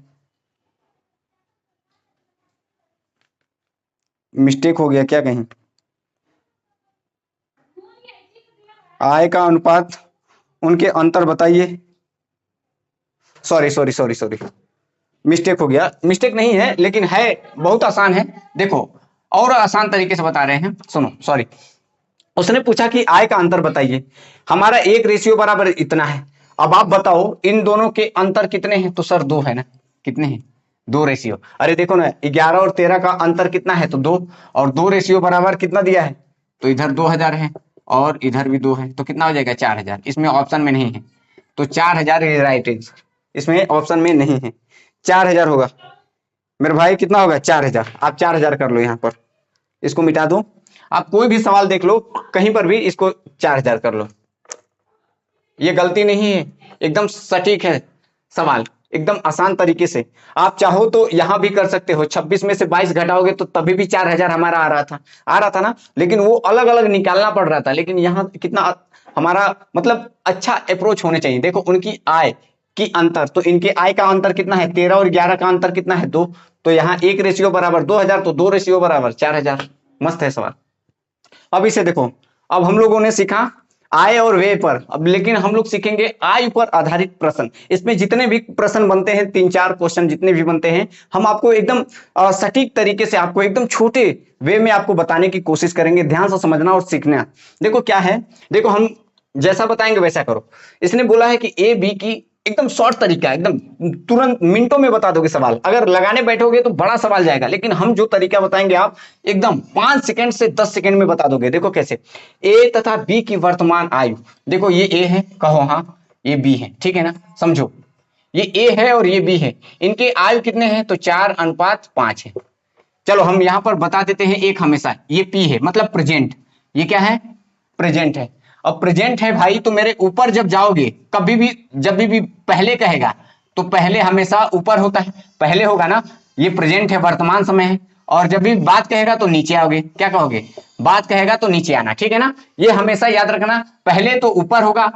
मिस्टेक हो गया क्या कहीं। आय का अनुपात उनके अंतर बताइए, सॉरी मिस्टेक हो गया, मिस्टेक नहीं है लेकिन है, बहुत आसान है। देखो और आसान तरीके से बता रहे हैं, सुनो सॉरी। उसने पूछा कि आय का अंतर बताइए, हमारा एक रेशियो बराबर इतना है, अब आप बताओ इन दोनों के अंतर कितने हैं, तो सर 2 है ना, कितने हैं 2 रेशियो। अरे देखो ना 11 और 13 का अंतर कितना है, तो 2, और 2 रेशियो बराबर कितना दिया है, तो इधर 2,000 है और इधर भी 2 है, तो कितना हो जाएगा 4,000, इसमें ऑप्शन में नहीं है, तो 4,000 राइट आंसर, इसमें ऑप्शन में नहीं है, 4,000 होगा मेरे भाई, कितना होगा 4,000। आप 4,000 कर लो, यहां पर इसको मिटा दो, आप कोई भी सवाल देख लो कहीं पर भी इसको 4,000 कर लो, ये गलती नहीं है, एकदम सटीक है सवाल, एकदम आसान तरीके से। आप चाहो तो यहां भी कर सकते हो, 26 में से 22 घटाओगे तो तभी भी 4,000 हमारा आ रहा था ना, लेकिन वो अलग अलग निकालना पड़ रहा था, लेकिन यहाँ कितना हमारा मतलब अच्छा अप्रोच होने चाहिए। देखो उनकी आय की अंतर, तो इनके आय का अंतर कितना है 13 और 11 का अंतर कितना है 2, तो यहाँ 1 रेशियो बराबर 2000, तो 2 रेशियो बराबर 4000। मस्त है सवाल। अब इसे देखो, अब हम लोगों ने सीखा आय और व्यय पर, अब लेकिन हम लोग सीखेंगे आय पर आधारित प्रश्न। इसमें जितने भी प्रश्न बनते हैं 3-4 क्वेश्चन जितने भी बनते हैं, हम आपको एकदम सटीक तरीके से, आपको एकदम छोटे वे में आपको बताने की कोशिश करेंगे। ध्यान से समझना और सीखना। देखो क्या है, देखो हम जैसा बताएंगे वैसा करो। इसने बोला है कि ए बी की एकदम शॉर्ट तरीका, एकदम तुरंत मिनटों में बता दोगे सवाल। अगर लगाने बैठोगे तो बड़ा सवाल जाएगा, लेकिन हम जो तरीका बताएंगे आप एकदम 5 सेकंड से 10 सेकंड में बता दोगे। देखो कैसे, ए तथा बी की वर्तमान आयु, देखो ये ए है, कहो हाँ, ये बी है, ठीक है ना, समझो ये ए है और ये बी है, इनके आयु कितने हैं, तो 4:5 है। चलो हम यहां पर बता देते हैं एक हमेशा, ये पी है मतलब प्रेजेंट, ये क्या है, प्रेजेंट है। अब प्रेजेंट है भाई, तो मेरे ऊपर जब जाओगे कभी भी, जब भी पहले कहेगा तो पहले हमेशा ऊपर होता है, पहले होगा ना, ये प्रेजेंट है, वर्तमान समय है। और जब भी बात कहेगा तो नीचे आओगे, क्या कहोगे, बात कहेगा तो नीचे आना, ठीक है ना। ये हमेशा याद रखना, पहले तो ऊपर होगा,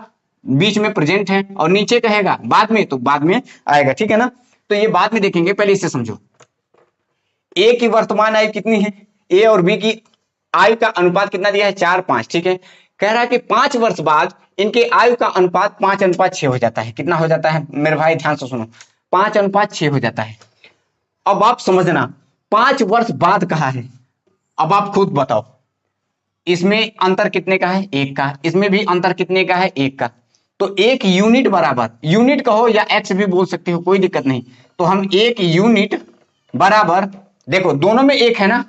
बीच में प्रेजेंट है, और नीचे कहेगा बाद में तो बाद में आएगा, ठीक है ना। तो ये बाद में देखेंगे, पहले इसे समझो। ए की वर्तमान आयु कितनी है, ए और बी की आयु का अनुपात कितना दिया है, 4:5, ठीक है। कह रहा है कि 5 वर्ष बाद इनके आयु का अनुपात 5:6 हो जाता है। कितना हो जाता है मेरे भाई, ध्यान से सुनो, 5:6 हो जाता है। अब आप समझना, 5 वर्ष बाद कहा है, अब आप खुद बताओ, इसमें अंतर कितने का है, 1 का, इसमें भी अंतर कितने का है, 1 का। तो 1 यूनिट बराबर, यूनिट कहो या एक्स भी बोल सकते हो, कोई दिक्कत नहीं। तो हम 1 यूनिट बराबर, देखो दोनों में 1 है ना,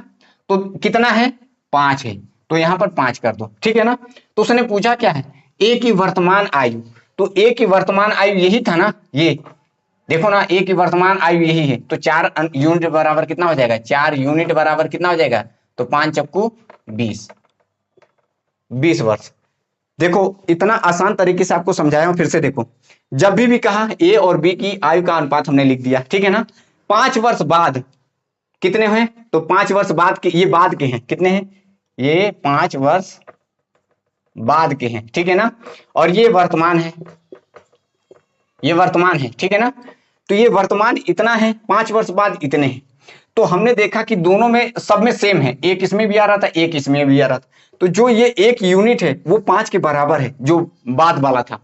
तो कितना है, 5 है, तो यहां पर 5 कर दो, ठीक है ना। तो उसने पूछा क्या है, ए की वर्तमान आयु, तो ए की वर्तमान आयु यही था ना, ये देखो ना, ए की वर्तमान आयु यही है, तो 4 यूनिट बराबर कितना हो जाएगा, 4 यूनिट बराबर कितना हो जाएगा, तो 5 चक्कू 20 वर्ष। देखो इतना आसान तरीके से आपको समझाया हूं, फिर से देखो, जब भी कहा ए और बी की आयु का अनुपात हमने लिख दिया, ठीक है ना। 5 वर्ष बाद कितने हुए, तो 5 वर्ष बाद के, ये बाद के हैं, कितने हैं, ये 5 वर्ष बाद के हैं, ठीक है ना। और ये वर्तमान है, ये वर्तमान है, ठीक है ना। तो ये वर्तमान इतना है, 5 वर्ष बाद इतने हैं। तो हमने देखा कि दोनों में, सब में सेम है, एक इसमें भी आ रहा था, एक इसमें भी आ रहा था। तो जो ये 1 यूनिट है वो 5 के बराबर है, जो बाद वाला था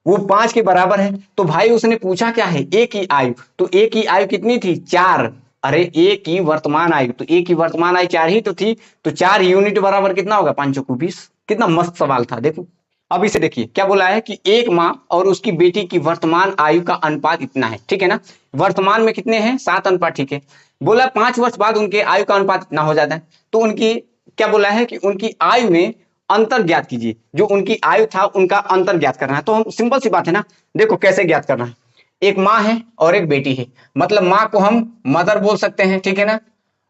वो 5 के बराबर है। तो भाई उसने पूछा क्या है, ए की आयु, तो ए की आयु कितनी थी, 4। अरे ए की वर्तमान आयु, तो ए की वर्तमान आयु 4 ही तो थी, तो 4 यूनिट बराबर कितना होगा, 5 चौको 20। कितना मस्त सवाल था, देखो। अब इसे देखिए क्या बोला है कि एक माँ और उसकी बेटी की वर्तमान आयु का अनुपात इतना है, ठीक है ना। वर्तमान में कितने हैं, 7 अनुपात, ठीक है। बोला 5 वर्ष बाद उनके आयु का अनुपात इतना हो जाता है। तो उनकी क्या बोला है कि उनकी आयु में अंतर ज्ञात कीजिए, जो उनकी आयु था उनका अंतर ज्ञात करना है। तो हम सिंपल सी बात है ना, देखो कैसे ज्ञात करना है। एक माँ है और एक बेटी है, मतलब माँ को हम मदर बोल सकते हैं, ठीक है ना,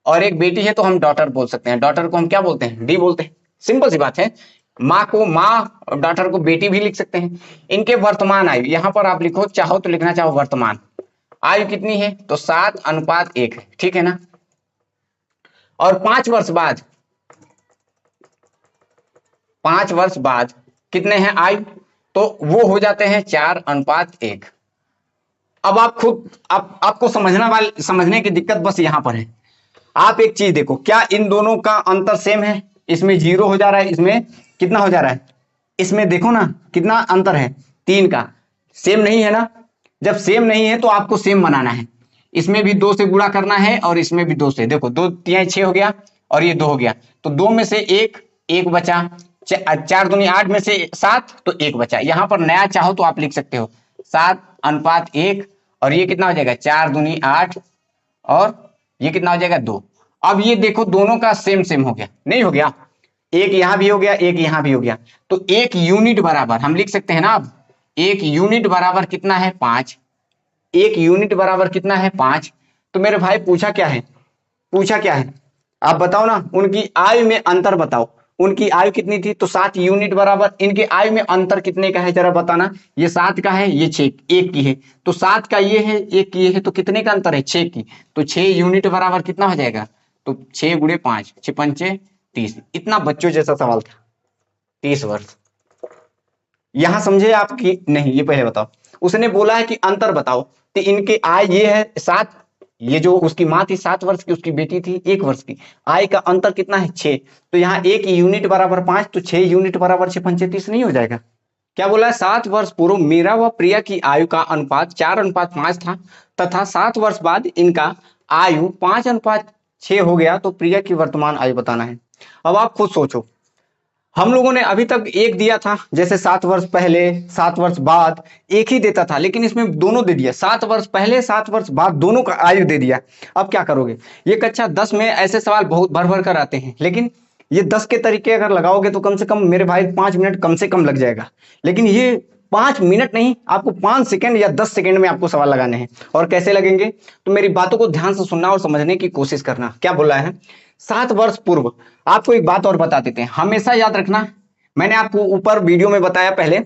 और एक बेटी है तो हम डॉटर बोल सकते हैं। डॉटर को हम क्या बोलते हैं, डी बोलते हैं। सिंपल सी बात है, माँ को माँ और डॉटर को बेटी भी लिख सकते हैं। इनके वर्तमान आयु यहां पर आप लिखो, चाहो तो लिखना चाहो वर्तमान आयु कितनी है, तो 7:1 है, ठीक है ना। और 5 वर्ष बाद, 5 वर्ष बाद कितने हैं आयु, तो वो हो जाते हैं 4:1। अब आप खुद, आपको समझने की दिक्कत बस यहां पर है। आप एक चीज देखो, क्या इन दोनों का अंतर सेम है, इसमें 0 हो जा रहा है, इसमें कितना हो जा रहा है, इसमें देखो ना कितना अंतर है, 3 का। सेम नहीं है ना, जब सेम नहीं है तो आपको सेम बनाना है। इसमें भी 2 से गुणा करना है और इसमें भी 2 से, देखो 2 3 6 हो गया और ये 2 हो गया, तो 2 में से 1 बचा, 4 दूनी 8 में से 7, तो 1 बचा। यहां पर नया चाहो तो आप लिख सकते हो 7:1, और ये कितना हो जाएगा, 4 दूनी 8, और ये कितना हो जाएगा, 2। अब ये देखो दोनों का सेम सेम हो गया, नहीं हो गया, एक यहां भी हो गया, एक यहां भी हो गया। तो 1 यूनिट बराबर हम लिख सकते हैं ना, अब 1 यूनिट बराबर कितना है, 5। 1 यूनिट बराबर कितना है, 5। तो मेरे भाई पूछा क्या है, पूछा क्या है, आप बताओ ना, उनकी आयु में अंतर बताओ। उनकी आयु कितनी थी, तो 7 यूनिट बराबर, इनके आयु में अंतर कितने का है जरा बताना। ये 7 का है, ये 6 1 की है, तो 7 का ये है, 1 की ये है, तो कितने का अंतर है, 6 की। तो 6 यूनिट बराबर कितना हो जाएगा, तो 6 × 5, 6 पंचे 30। इतना बच्चों जैसा सवाल था, 30 वर्ष। यहां समझे आप कि नहीं, ये पहले बताओ। उसने बोला है कि अंतर बताओ, तो इनके आय ये है 7, ये जो उसकी माँ थी 7 वर्ष की, उसकी बेटी थी 1 वर्ष की, आय का अंतर कितना है 6, तो यहाँ 1 यूनिट बराबर 5, तो 6 यूनिट बराबर 6 पंचे 30 नहीं हो जाएगा? क्या बोला है? 7 वर्ष पूर्व मीरा व प्रिया की आयु का अनुपात 4:5 था तथा 7 वर्ष बाद इनका आयु 5:6 हो गया, तो प्रिया की वर्तमान आयु बताना है। अब आप खुद सोचो, हम लोगों ने अभी तक एक दिया था, जैसे 7 वर्ष पहले 7 वर्ष बाद एक ही देता था, लेकिन इसमें दोनों दे दिया, 7 वर्ष पहले 7 वर्ष बाद दोनों का आयु दे दिया। अब क्या करोगे? ये कक्षा 10 में ऐसे सवाल बहुत भर भर कर आते हैं, लेकिन ये 10 के तरीके अगर लगाओगे तो कम से कम मेरे भाई 5 मिनट कम से कम लग जाएगा, लेकिन ये 5 मिनट नहीं, आपको 5 सेकंड या 10 सेकंड में आपको सवाल लगाने हैं। और कैसे लगेंगे? तो मेरी बातों को ध्यान से सुनना और समझने की कोशिश करना। क्या बोला है? 7 वर्ष पूर्व। आपको एक बात और बता देते हैं, हमेशा याद रखना, मैंने आपको ऊपर वीडियो में बताया पहले,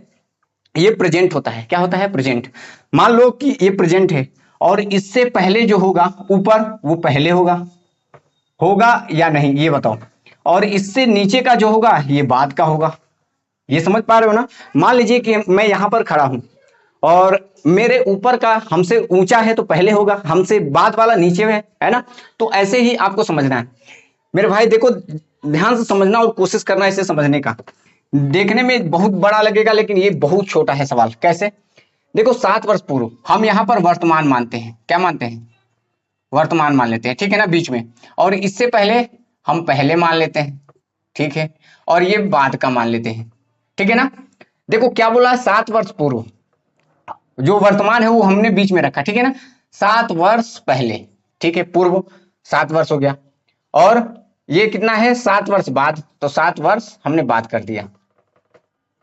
ये प्रेजेंट होता है। क्या होता है? प्रेजेंट। मान लो कि ये प्रेजेंट है और इससे पहले जो होगा ऊपर वो पहले होगा या नहीं, ये बताओ। और इससे नीचे का जो होगा ये बाद का होगा। ये समझ पा रहे हो ना? मान लीजिए कि मैं यहां पर खड़ा हूं और मेरे ऊपर का हमसे ऊंचा है तो पहले होगा, हमसे बाद वाला नीचे है ना? तो ऐसे ही आपको समझना है मेरे भाई। देखो, ध्यान से समझना और कोशिश करना इसे समझने का। देखने में बहुत बड़ा लगेगा लेकिन ये बहुत छोटा है सवाल। कैसे? देखो, 7 वर्ष पूर्व हम यहाँ पर वर्तमान मानते हैं। क्या मानते हैं? वर्तमान मान लेते हैं, ठीक है ना, बीच में। और इससे पहले हम पहले मान लेते हैं, ठीक है। और ये बाद का मान लेते हैं, ठीक है ना। देखो क्या बोला? 7 वर्ष पूर्व, जो वर्तमान है वो हमने बीच में रखा, ठीक है ना। 7 वर्ष पहले, ठीक है, पूर्व 7 वर्ष हो गया। और ये कितना है? 7 वर्ष बाद, तो 7 वर्ष हमने बाद कर दिया,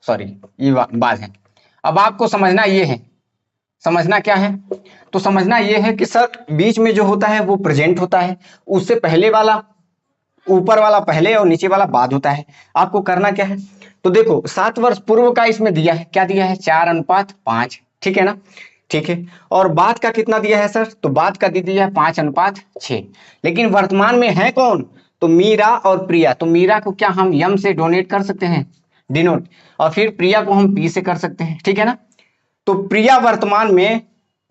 सॉरी ये बाद है। अब आपको समझना ये है, समझना क्या है? तो समझना ये है कि सर बीच में जो होता है वो प्रेजेंट होता है, उससे पहले वाला, ऊपर वाला पहले और नीचे वाला बाद होता है। आपको करना क्या है? तो देखो, 7 वर्ष पूर्व का इसमें दिया है, क्या दिया है? 4:5, ठीक है ना, ठीक है। और बाद का कितना दिया है सर? तो बाद का दे दिया है 5:6। लेकिन वर्तमान में है कौन? तो मीरा और प्रिया। तो मीरा को क्या हम यम से डोनेट कर सकते हैं, डिनोट, और फिर प्रिया को हम पी से कर सकते हैं, ठीक है ना। तो प्रिया वर्तमान में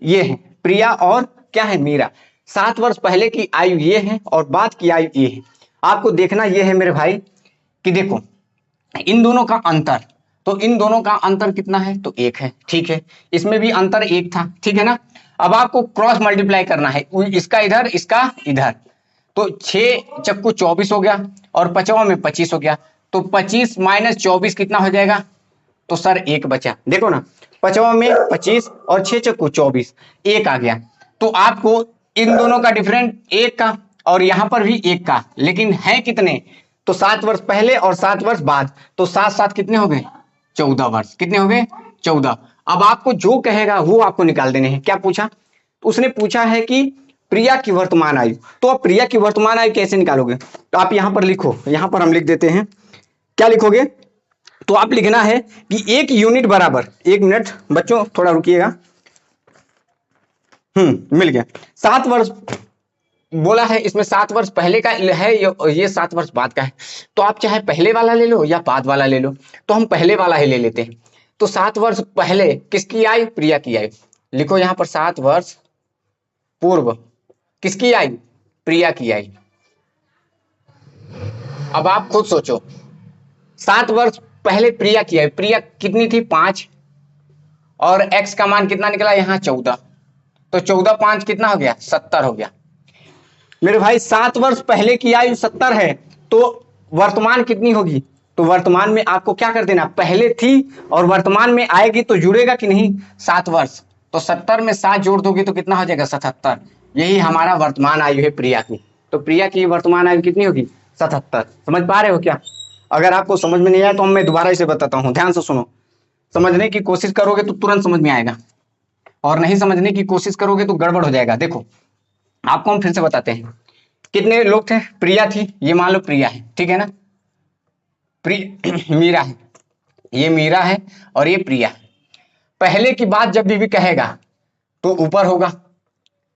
ये है, प्रिया और क्या है? मीरा। 7 वर्ष पहले की आयु ये है और बाद की आयु ये है। आपको देखना ये है मेरे भाई कि देखो इन दोनों का अंतर, तो इन दोनों का अंतर कितना है? तो 1 है, ठीक है। इसमें भी अंतर 1 था, ठीक है ना। अब आपको क्रॉस मल्टीप्लाई करना है, इसका इधर इसका इधर, तो 6 चक्कू 24 हो गया और 5वां में 25 हो गया। तो 25 माइनस 24 कितना हो जाएगा? तो सर 1 बचा। देखो ना, 5वां में 25 और 6 चक्कू 24, 1 आ गया। तो आपको इन दोनों का डिफरेंस 1 का और यहां पर भी 1 का, लेकिन है कितने? तो 7 वर्ष पहले और 7 वर्ष बाद, तो 7 कितने हो गए? 14 वर्ष। कितने हो गए? 14। अब आपको जो कहेगा वो आपको निकाल देने हैं। क्या पूछा? उसने पूछा है कि प्रिया की वर्तमान आयु, तो आप प्रिया की वर्तमान आयु कैसे निकालोगे? तो आप यहां पर लिखो, यहां पर हम लिख देते हैं। क्या लिखोगे? तो आप लिखना है कि 1 यूनिट बराबर, 1 मिनट बच्चों थोड़ा रुकिएगा, मिल गया। 7 वर्ष बोला है, इसमें 7 वर्ष पहले का है, ये 7 वर्ष बाद का है। तो आप चाहे पहले वाला ले लो या बाद वाला ले लो, तो हम पहले वाला ही ले लेते हैं। तो 7 वर्ष पहले किसकी आयु? प्रिया की आयु। लिखो यहां पर 7 वर्ष पूर्व किसकी आयु? प्रिया की आयु। अब आप खुद सोचो, 7 वर्ष पहले प्रिया की आयु, प्रिया कितनी थी? 5, और x का मान कितना निकला? यहां 14, तो 14 5 कितना हो गया? 70 हो गया। मेरे भाई 7 वर्ष पहले की आयु 70 है, तो वर्तमान कितनी होगी? तो वर्तमान में आपको क्या कर देना, पहले थी और वर्तमान में आएगी तो जुड़ेगा कि नहीं? 7 वर्ष, तो 70 में 7 जोड़ दोगे तो कितना हो जाएगा? 77। यही हमारा वर्तमान आयु है प्रिया की। तो प्रिया की वर्तमान आयु कितनी होगी? 77। समझ पा रहे हो क्या? अगर आपको समझ में नहीं आया तो मैं दोबारा इसे बताता हूं, ध्यान से सुनो। समझने की कोशिश करोगे तो तुरंत समझ में आएगा, और नहीं समझने की कोशिश करोगे तो गड़बड़ हो जाएगा। देखो आपको हम फिर से बताते हैं, कितने लोग थे? प्रिया थी, ये मान लो प्रिया है, ठीक है ना, मीरा है, ये मीरा है और ये प्रिया है। पहले की बात जब भी कहेगा तो ऊपर होगा।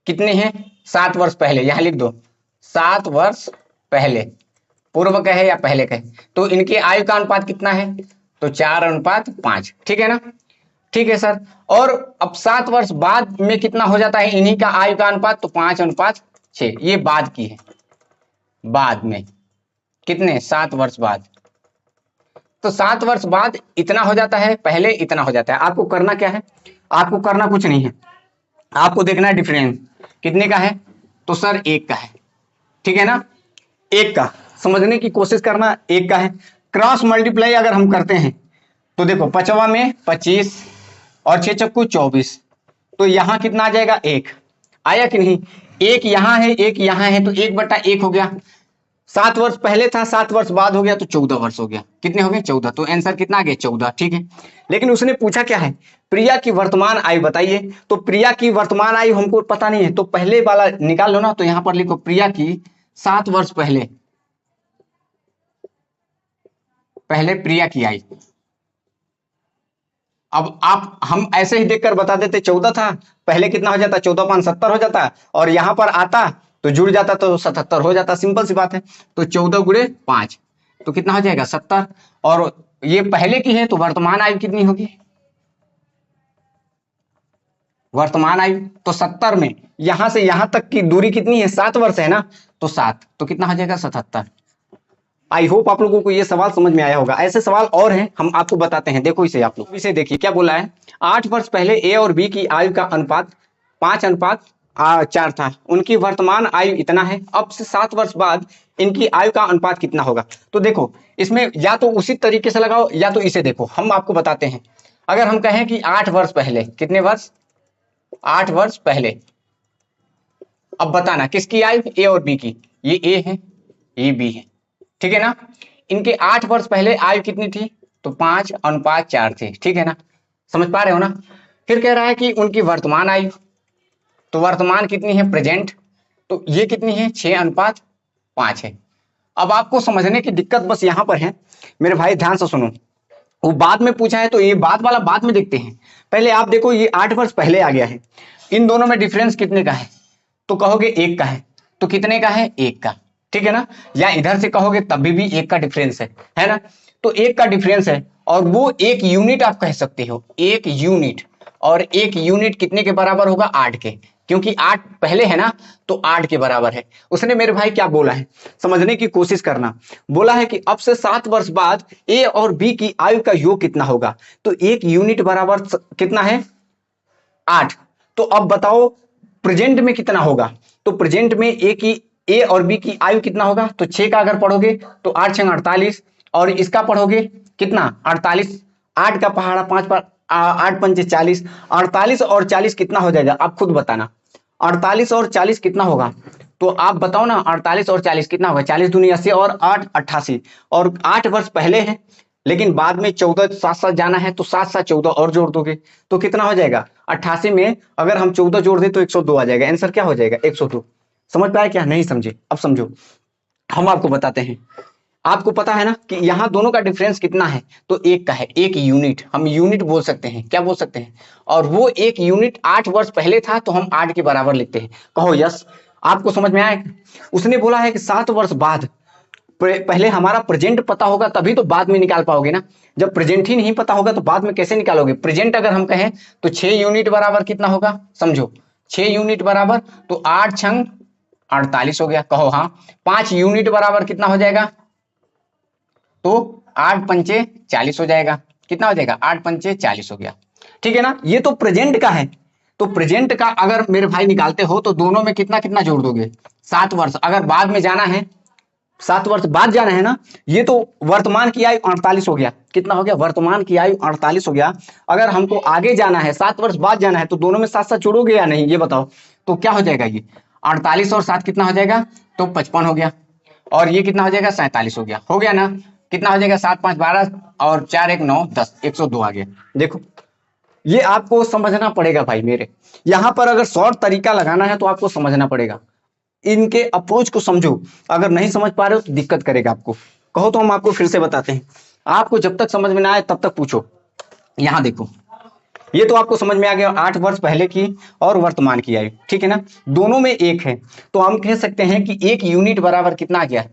कितने हैं? 7 वर्ष पहले, यहां लिख दो 7 वर्ष पहले, पूर्व कहे या पहले कहे, तो इनकी आयु का अनुपात कितना है? तो 4:5, ठीक है ना। ठीक है सर। और अब 7 वर्ष बाद में कितना हो जाता है इन्हीं का आयु का अनुपात, तो 5:6। ये बाद की है, बाद में कितने 7 वर्ष बाद, तो 7 वर्ष बाद इतना हो जाता है, पहले इतना हो जाता है। आपको करना क्या है, आपको करना कुछ नहीं है, आपको देखना है डिफरेंस कितने का है, तो सर 1 का है, ठीक है ना, 1 का समझने की कोशिश करना, 1 का है। क्रॉस मल्टीप्लाई अगर हम करते हैं तो देखो 5वां में 25 और 6 चक्कू 24, तो यहां कितना आ जाएगा 1, आया कि नहीं, 1 यहां है 1 यहां है, तो 1/1 हो गया। 7 वर्ष पहले था 7 वर्ष बाद हो गया तो 14 वर्ष हो गया, कितने हो गए 14, तो आंसर कितना आ गया 14, ठीक है। लेकिन उसने पूछा क्या है, प्रिया की वर्तमान आयु बताइए, तो प्रिया की वर्तमान आयु हमको पता नहीं है, तो पहले वाला निकाल लो ना, तो यहां पर लिखो प्रिया की 7 वर्ष पहले प्रिया की आयु। अब आप हम ऐसे ही देखकर बता देते 14 था, पहले कितना हो जाता 14×5 70 हो जाता, और यहां पर आता तो जुड़ जाता तो 77 हो जाता, सिंपल सी बात है। तो 14×5 तो कितना हो जाएगा 70, और ये पहले की है तो वर्तमान आयु कितनी होगी, वर्तमान आयु तो 70 में यहां से यहां तक की दूरी कितनी है 7 वर्ष है ना, तो 7 तो कितना हो जाएगा 77। आई होप आप लोगों को ये सवाल समझ में आया होगा। ऐसे सवाल और हैं, हम आपको बताते हैं, देखो इसे, आप लोग इसे देखिए क्या बोला है। 8 वर्ष पहले ए और बी की आयु का अनुपात 5:4 था, उनकी वर्तमान आयु इतना है, अब से 7 वर्ष बाद इनकी आयु का अनुपात कितना होगा। तो देखो इसमें या तो उसी तरीके से लगाओ या तो इसे देखो, हम आपको बताते हैं। अगर हम कहें कि 8 वर्ष पहले, कितने वर्ष 8 वर्ष पहले, अब बताना किसकी आयु, ए और बी की, ये ए है ये बी है, ठीक है ना। इनके 8 वर्ष पहले आयु कितनी थी, तो 5:4 थी, ठीक है ना, समझ पा रहे हो ना। फिर कह रहा है कि उनकी वर्तमान आयु, तो वर्तमान कितनी है प्रेजेंट, तो ये कितनी है 6:5 है। अब आपको समझने की दिक्कत बस यहां पर है मेरे भाई, ध्यान से सुनो, वो बाद में पूछा है तो ये बाद वाला बाद में देखते हैं। पहले आप देखो ये 8 वर्ष पहले आ गया है, इन दोनों में डिफरेंस कितने का है, तो कहोगे 1 का है, तो कितने का है 1 का, ठीक है ना। या इधर से कहोगे तभी भी 1 का डिफरेंस है ना, तो 1 का डिफरेंस है, और वो 1 यूनिट आप कह सकते हो, 1 यूनिट, और 1 यूनिट कितने के बराबर होगा 8 के, क्योंकि 8 पहले है ना, तो 8 के बराबर है। उसने मेरे भाई क्या बोला है, समझने की कोशिश करना, बोला है कि अब से 7 वर्ष बाद ए और बी की आयु का योग कितना होगा, तो 1 यूनिट बराबर कितना है 8। तो अब बताओ प्रेजेंट में कितना होगा, तो प्रेजेंट में ए और बी की आयु कितना होगा, तो 6 का अगर पढ़ोगे तो 8×6 48, और इसका पढ़ोगे कितना 48, 8 का पहाड़ा 5 पर 8×5 40, 48 और 40 कितना हो जाएगा, आप खुद बताना, 48 और 40 कितना होगा, तो आप बताओ ना, 48 और 40 कितना होगा, 40 दूनी 80 और 8 88, और 8 वर्ष पहले है, लेकिन बाद में 14 साथ साथ जाना है, तो 7 7 14 और जोड़ दोगे तो कितना हो जाएगा 88 में अगर हम 14 जोड़ दें तो 102 आ जाएगा, आंसर क्या हो जाएगा 102। समझ पाए क्या, नहीं समझे, अब समझो, हम आपको बताते हैं। आपको पता है ना कि यहाँ दोनों का डिफरेंस कितना है, तो 1 का है, 1 यूनिट, हम यूनिट बोल सकते हैं, क्या बोल सकते हैं, और वो 1 यूनिट 8 वर्ष पहले था, तो हम 8 के बराबर लिखते हैं, कहो यस। आपको समझ में आया, उसने बोला है कि 7 वर्ष बाद, पहले हमारा प्रेजेंट पता होगा तभी तो बाद में निकाल पाओगे ना, जब प्रेजेंट ही नहीं पता होगा तो बाद में कैसे निकालोगे। प्रेजेंट अगर हम कहें तो 6 यूनिट बराबर कितना होगा, समझो 6 यूनिट बराबर, तो 8×6 48 हो गया, कहो हाँ। 5 यूनिट बराबर कितना हो जाएगा, तो 8×5 40 हो जाएगा, कितना हो जाएगा 8×5 40 हो गया, ठीक है ना। ये तो प्रेजेंट का है, तो प्रेजेंट का अगर मेरे भाई निकालते हो तो दोनों में कितना कितना जोड़ दोगे 7 वर्ष, अगर बाद में जाना है 7 वर्ष बाद जाना है ना, ये तो वर्तमान की आयु 48 हो गया, कितना हो गया वर्तमान की आयु 48 हो गया। अगर हमको आगे जाना है 7 वर्ष बाद जाना है तो दोनों में साथ साथ जोड़ोगे या नहीं, ये बताओ, तो क्या हो जाएगा, ये 48 और 7 कितना हो जाएगा, तो 55 हो गया, और ये कितना हो जाएगा 47 हो गया ना, कितना हो जाएगा 7 5 12 और 4 1 9 10, 102 आ गया। देखो ये आपको समझना पड़ेगा भाई मेरे, यहां पर अगर शॉर्ट तरीका लगाना है तो आपको समझना पड़ेगा, इनके अप्रोच को समझो, अगर नहीं समझ पा रहे हो तो दिक्कत करेगा आपको। कहो तो हम आपको फिर से बताते हैं, आपको जब तक समझ में ना आए तब तक पूछो। यहां देखो ये तो आपको समझ में आ गया, 8 वर्ष पहले की और वर्तमान की आयु, ठीक है ना, दोनों में 1 है, तो हम कह सकते हैं कि 1 यूनिट बराबर कितना आ गया,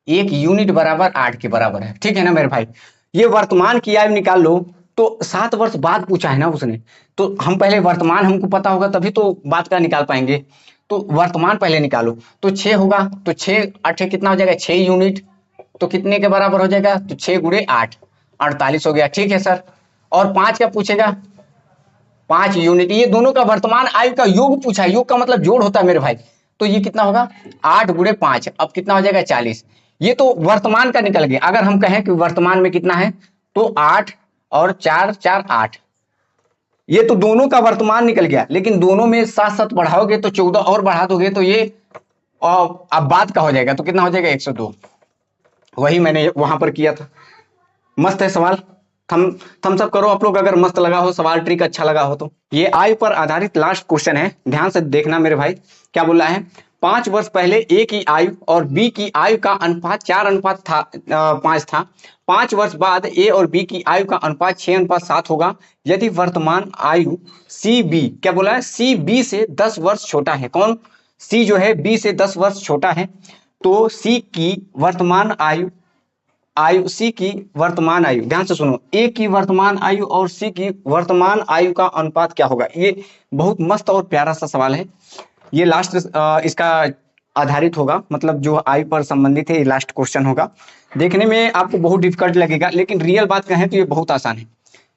1 यूनिट बराबर 8 के बराबर है, ठीक है ना मेरे भाई। ये वर्तमान की आयु निकाल लो, तो 7 वर्ष बाद पूछा है ना उसने, तो हम पहले वर्तमान हमको पता होगा तभी तो बात का निकाल पाएंगे। तो वर्तमान पहले निकालो, तो 6 होगा, तो 6 8 कितना हो जाएगा 6 यूनिट, तो कितने के बराबर हो जाएगा, तो 6 गुणे 8 48 हो गया। ठीक है सर। और 5 का पूछेगा, 5 यूनिट, ये दोनों का वर्तमान आयु का योग पूछा है, योग का मतलब जोड़ होता है मेरे भाई। तो ये कितना होगा 8 गुणे 5, अब कितना हो जाएगा 40। ये तो वर्तमान का निकल गया। अगर हम कहें कि वर्तमान में कितना है, तो 8 और 4 4 8, ये तो दोनों का वर्तमान निकल गया। लेकिन दोनों में साथ साथ बढ़ाओगे तो 14 और बढ़ा दोगे तो ये अब बाद का हो जाएगा, तो कितना हो जाएगा 102। वही मैंने वहां पर किया था। मस्त है सवाल। थम्स अप करो आप लोग अगर मस्त लगा हो सवाल, ट्रिक अच्छा लगा हो तो। ये आयु पर आधारित लास्ट क्वेश्चन है, ध्यान से देखना मेरे भाई। क्या बोला है, 5 वर्ष पहले ए की आयु और बी की आयु का अनुपात 4:5 था। 5 वर्ष बाद ए और बी की आयु का अनुपात 6:7 होगा यदि वर्तमान आयु सी बी, क्या बोला है, सी बी से 10 वर्ष छोटा है। कौन, सी जो है बी से 10 वर्ष छोटा है। तो सी की वर्तमान आयु, सी की वर्तमान आयु, ध्यान से सुनो, ए की वर्तमान आयु और सी की वर्तमान आयु का अनुपात क्या होगा। ये बहुत मस्त और प्यारा सा सवाल है। ये लास्ट इसका आधारित होगा, मतलब जो आयु पर संबंधित है, ये लास्ट क्वेश्चन होगा। देखने में आपको बहुत डिफिकल्ट लगेगा, लेकिन रियल बात कहें तो ये बहुत आसान है,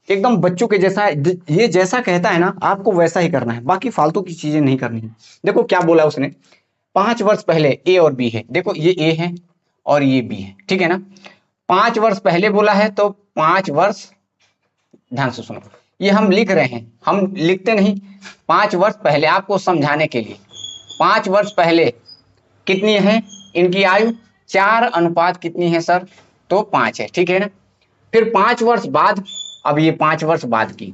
एकदम बच्चों के जैसा है। ये जैसा कहता है ना आपको वैसा ही करना है, बाकी फालतू की चीजें नहीं करनी है। देखो क्या बोला उसने, 5 वर्ष पहले ए और बी है, देखो ये ए है और ये बी है, ठीक है ना। 5 वर्ष पहले बोला है तो 5 वर्ष, ध्यान से सुनो, ये हम लिख रहे हैं, हम लिखते नहीं। 5 वर्ष पहले आपको समझाने के लिए, 5 वर्ष पहले कितनी है इनकी आयु, 4 अनुपात कितनी है सर, तो 5 है, ठीक है ना। फिर 5 वर्ष बाद, अब ये 5 वर्ष बाद की,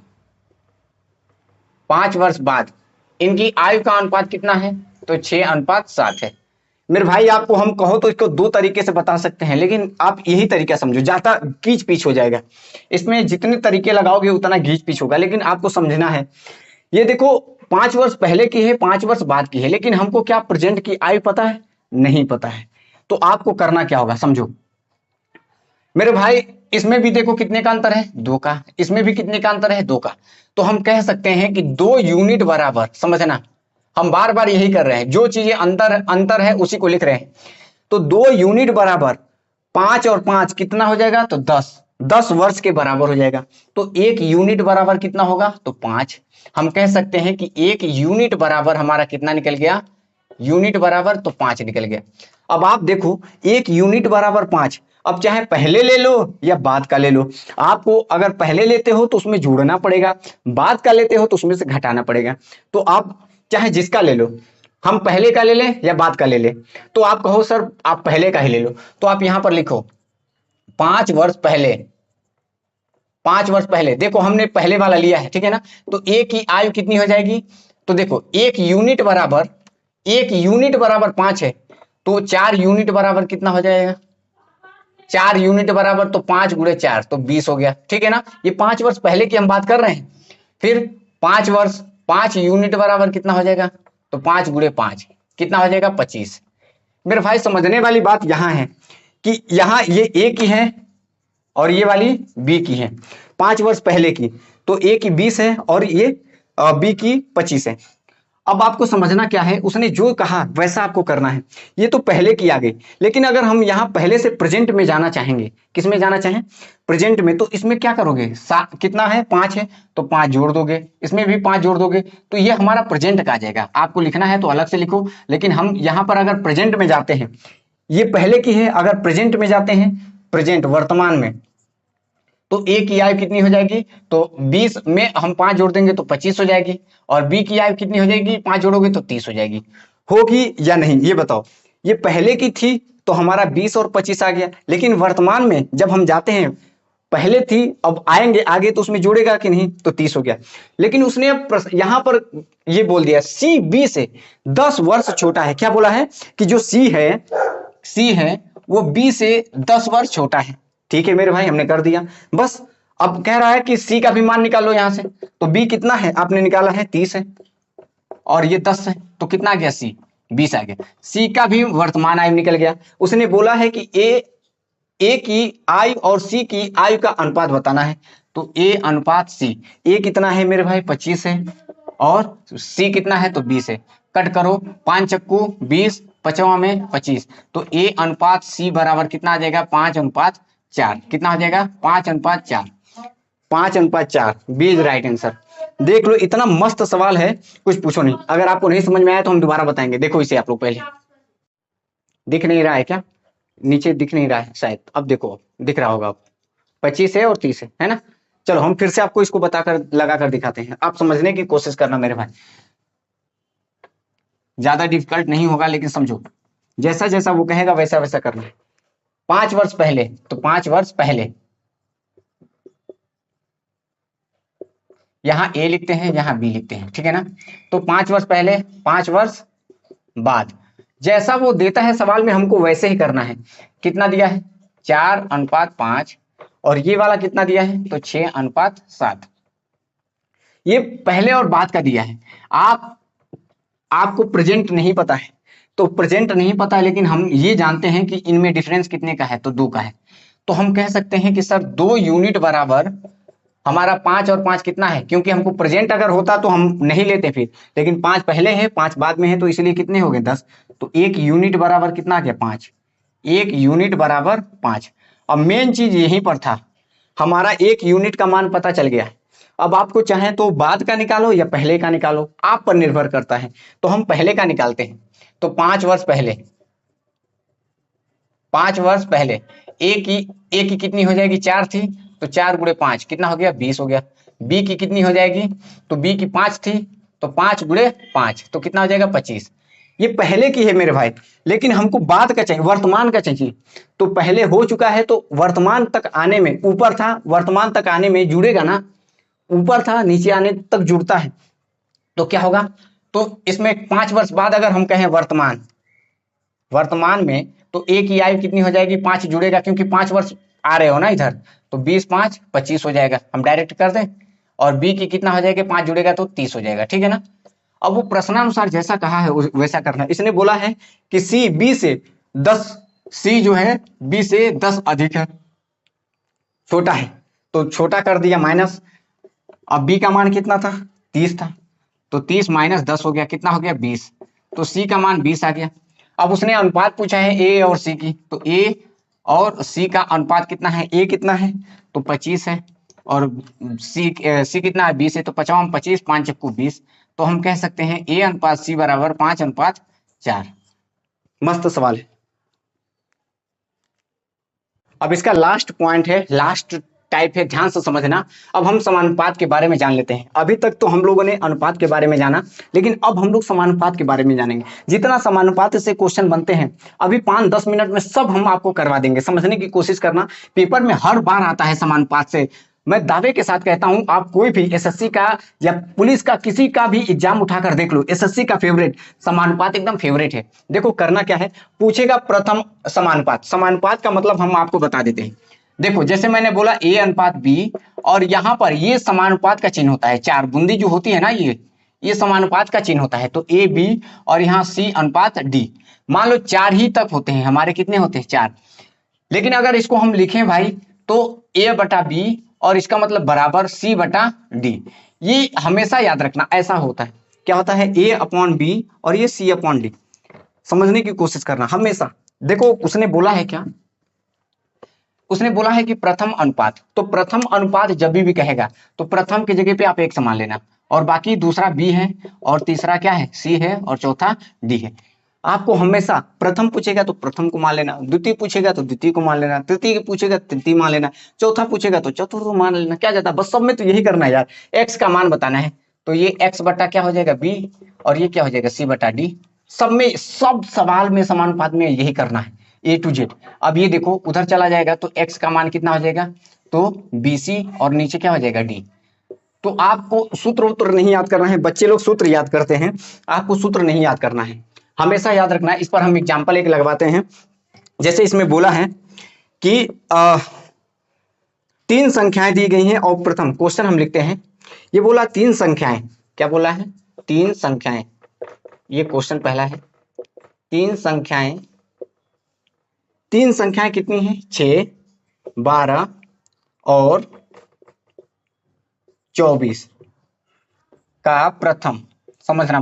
5 वर्ष बाद इनकी आयु का अनुपात कितना है, तो 6:7 है। मेरे भाई आपको हम कहो तो इसको 2 तरीके से बता सकते हैं, लेकिन आप यही तरीका समझो, ज्यादा गीच पीछ हो जाएगा। इसमें जितने तरीके लगाओगे उतना गीच पीछ होगा, लेकिन आपको समझना है। ये देखो 5 वर्ष पहले की है, 5 वर्ष बाद की है, लेकिन हमको क्या प्रेजेंट की आयु पता है, नहीं पता है। तो आपको करना क्या होगा, समझो मेरे भाई। इसमें भी देखो कितने का अंतर है, 2 का, इसमें भी कितने का अंतर है, 2 का। तो हम कह सकते हैं कि 2 यूनिट बराबर, समझना, हम बार बार यही कर रहे हैं, जो चीजें अंतर है उसी को लिख रहे हैं। तो 2 यूनिट बराबर 5 और 5 कितना हो जाएगा, तो 10 वर्ष के बराबर हो जाएगा। तो 1 यूनिट बराबर कितना होगा, तो 5। हम कह सकते हैं कि 1 यूनिट बराबर हमारा कितना निकल गया, यूनिट बराबर तो 5 निकल गया। अब आप देखो 1 यूनिट बराबर 5, अब चाहे पहले ले लो या बाद का ले लो, आपको अगर पहले लेते हो तो उसमें जोड़ना पड़ेगा, बाद का लेते हो तो उसमें से घटाना पड़ेगा। तो आप चाहे जिसका ले लो, हम पहले का ले लें या बाद का ले लें, तो आप कहो सर आप पहले का ही ले लो, तो आप यहां पर लिखो 5 वर्ष पहले, 5 वर्ष पहले, देखो हमने पहले वाला लिया है, ठीक है ना। तो ए की आयु कितनी हो जाएगी, तो देखो 1 यूनिट बराबर, 1 यूनिट बराबर 5 है, तो 4 यूनिट बराबर कितना हो जाएगा, 4 यूनिट बराबर तो 5 गुणे 4 तो 20 हो गया, ठीक है ना। ये 5 वर्ष पहले की हम बात कर रहे हैं। फिर 5 वर्ष, 5 यूनिट बराबर कितना हो जाएगा, तो 5 गुणे 5 कितना हो जाएगा, 25। मेरे भाई समझने वाली बात यहां है कि यहां ये ए की है और ये वाली बी की है, 5 वर्ष पहले की, तो ए की 20 है और ये बी की 25 है। अब आपको समझना क्या है, उसने जो कहा वैसा आपको करना है। ये तो पहले की आ गई, लेकिन अगर हम यहाँ पहले से प्रेजेंट में जाना चाहेंगे, किस में जाना चाहें, प्रेजेंट में, तो इसमें क्या करोगे, कितना है 5 है, तो 5 जोड़ दोगे, इसमें भी 5 जोड़ दोगे, तो ये हमारा प्रेजेंट का आ जाएगा। आपको लिखना है तो अलग से लिखो, लेकिन हम यहाँ पर अगर प्रेजेंट में जाते हैं, ये पहले की है, अगर प्रेजेंट में जाते हैं, प्रेजेंट वर्तमान में, तो ए की आयु कितनी हो जाएगी, तो 20 में हम 5 जोड़ देंगे तो 25 हो जाएगी, और बी की आयु कितनी हो जाएगी, 5 जोड़ोगे तो 30 हो जाएगी। होगी या नहीं ये बताओ। ये पहले की थी तो हमारा 20 और 25 आ गया, लेकिन वर्तमान में जब हम जाते हैं, पहले थी अब आएंगे आगे तो उसमें जोड़ेगा कि नहीं, तो 30 हो गया। लेकिन उसने यहां पर ये बोल दिया सी बी से 10 वर्ष छोटा है। क्या बोला है कि जो सी है वो बी से 10 वर्ष छोटा है। ठीक है मेरे भाई, हमने कर दिया बस। अब कह रहा है कि सी का भी मान निकालो यहां से, तो बी कितना है आपने निकाला है 30 है और ये 10 है, तो कितना आ गया, सी 20 आ गया। सी का भी वर्तमान आयु निकल गया। उसने बोला है कि ए ए की आई और सी की आई का अनुपात बताना है। तो ए अनुपात सी, ए कितना है मेरे भाई 25 है और सी कितना है तो 20 है। कट करो, 5 चक्कू 20, 5वां में 25, तो ए अनुपात सी बराबर कितना आ जाएगा 5:4। कितना हो जाएगा 5:4, 5:4, बी इज राइट आंसर। देख लो इतना मस्त सवाल है, कुछ पूछो नहीं। अगर आपको नहीं समझ में आया तो हम दोबारा बताएंगे। देखो इसे आप लोग पहले, दिख नहीं रहा है क्या? नीचे दिख नहीं रहा है शायद, अब देखो दिख रहा होगा। 25 है और 30 है ना? चलो हम फिर से आपको इसको बताकर लगा कर दिखाते हैं, आप समझने की कोशिश करना मेरे भाई। ज्यादा डिफिकल्ट नहीं होगा, लेकिन समझो, जैसा जैसा वो कहेगा वैसा वैसा करना है। 5 वर्ष पहले, तो 5 वर्ष पहले यहां ए लिखते हैं, यहां बी लिखते हैं, ठीक है ना? तो 5 वर्ष पहले, 5 वर्ष बाद, जैसा वो देता है सवाल में हमको वैसे ही करना है। कितना दिया है 4:5, और ये वाला कितना दिया है तो 6:7। ये पहले और बाद का दिया है। आपको प्रेजेंट नहीं पता है, तो प्रेजेंट नहीं पता है, लेकिन हम ये जानते हैं कि इनमें डिफरेंस कितने का है तो 2 का है। तो हम कह सकते हैं कि सर 2 यूनिट बराबर हमारा 5 और 5 कितना है, क्योंकि हमको प्रेजेंट अगर होता तो हम नहीं लेते फिर, लेकिन 5 पहले है 5 बाद में है, तो इसलिए कितने हो गए 10। तो 1 यूनिट बराबर कितना आ गया 5, 1 यूनिट बराबर 5। अब मेन चीज यहीं पर था, हमारा 1 यूनिट का मान पता चल गया है। अब आपको चाहे तो बाद का निकालो या पहले का निकालो, आप पर निर्भर करता है। तो हम पहले का निकालते हैं। तो 5 वर्ष पहले, 5 वर्ष पहले ए की कितनी हो जाएगी 4 थी, तो 4 गुणे 5 कितना हो गया 20 हो गया। बी की कितनी हो जाएगी, तो बी की 5 थी, तो 5 गुणे 5 तो कितना हो जाएगा 25। ये पहले की है मेरे भाई, लेकिन हमको बाद का चाहिए, वर्तमान का चाहिए। तो पहले हो चुका है तो वर्तमान तक आने में, ऊपर था वर्तमान तक आने में जुड़ेगा ना, ऊपर था नीचे आने तक जुड़ता है, तो क्या होगा। तो इसमें 5 वर्ष बाद अगर हम कहें वर्तमान में, तो ए की आयु कितनी हो जाएगी 5 जुड़ेगा, क्योंकि 5 वर्ष आ रहे हो ना इधर, तो 20 5 25 हो जाएगा, हम डायरेक्ट कर दें। और बी की कितना हो जाएगा 5 जुड़ेगा तो 30 हो जाएगा, ठीक है ना? अब वो प्रश्नानुसार जैसा कहा है वैसा करना है। इसने बोला है कि सी बी से 10, सी जो है बी से 10 अधिक है, छोटा है, तो छोटा कर दिया माइनस। अब बी का मान कितना था 30 था, तो 30 माइनस 10 हो गया, कितना हो गया 20, तो सी का मान 20 आ गया। अब उसने अनुपात पूछा है ए और सी की, तो ए और सी का अनुपात कितना है, ए कितना है तो 25 है, और सी कितना है 20 है, तो 55 25 5 चक्कू 20, तो हम कह सकते हैं ए अनुपात सी बराबर 5:4। मस्त सवाल है। अब इसका लास्ट पॉइंट है, लास्ट टाइप है, ध्यान से समझना। अब हम समानुपात के बारे में जान लेते हैं। अभी तक तो हम लोगों ने अनुपात के बारे में जाना, लेकिन अब हम लोग समानुपात के बारे में जानेंगे। जितना समानुपात से क्वेश्चन बनते हैं अभी 5-10 मिनट में सब हम आपको करवा देंगे, समझने की कोशिश करना। पेपर में हर बार आता है समानुपात से, मैं दावे के साथ कहता हूं, आप कोई भी एसएससी का या पुलिस का किसी का भी एग्जाम उठाकर देख लो, एसएससी का फेवरेट समानुपात एकदम फेवरेट है। देखो करना क्या है, पूछेगा प्रथम समानुपात, समानुपात का मतलब हम आपको बता देते हैं। देखो जैसे मैंने बोला ए अनुपात बी, और यहां पर ये समानुपात का चिन्ह होता है, 4 बूंदी जो होती है ना, ये समानुपात का चिन्ह होता है। तो ए बी और यहाँ सी अनुपात डी, मान लो 4 ही तक होते हैं हमारे, कितने होते हैं 4। लेकिन अगर इसको हम लिखें भाई, तो ए बटा बी और इसका मतलब बराबर सी बटा डी, ये हमेशा याद रखना ऐसा होता है। क्या होता है ए अपॉन बी और ये सी अपॉन डी, समझने की कोशिश करना हमेशा। देखो उसने बोला है क्या, उसने बोला है कि प्रथम अनुपात, तो प्रथम अनुपात जब भी कहेगा तो प्रथम की जगह पे आप एक समान लेना, और बाकी दूसरा बी है और तीसरा क्या है सी है और चौथा डी है। आपको हमेशा प्रथम पूछेगा तो प्रथम को मान लेना, द्वितीय पूछेगा तो द्वितीय को मान लेना, तृतीय पूछेगा तृतीय मान लेना, चौथा पूछेगा तो चतुर्थ को मान लेना। क्या जाता है, बस सब में तो यही करना है यार, एक्स का मान बताना है, तो ये एक्स बटा क्या हो जाएगा बी, और ये क्या हो जाएगा सी बटा डी। सब में, सब सवाल में समानुपात में यही करना है, ए टू जेड। अब ये देखो उधर चला जाएगा तो एक्स का मान कितना हो जाएगा, तो बीसी, और नीचे क्या हो जाएगा डी। तो आपको सूत्र उत्तर नहीं याद करना है, बच्चे लोग सूत्र याद करते हैं, आपको सूत्र नहीं याद करना है, हमेशा याद रखना है। इस पर हम एग्जाम्पल एक लगवाते हैं। जैसे इसमें बोला है कि 3 संख्याएं दी गई हैं, और प्रथम क्वेश्चन हम लिखते हैं। ये बोला 3 संख्याएं, क्या बोला है 3 संख्याएं, ये क्वेश्चन पहला है। 3 संख्याएं तीन संख्याएं कितनी हैं? 6, 12 और 24 का प्रथम, समझना,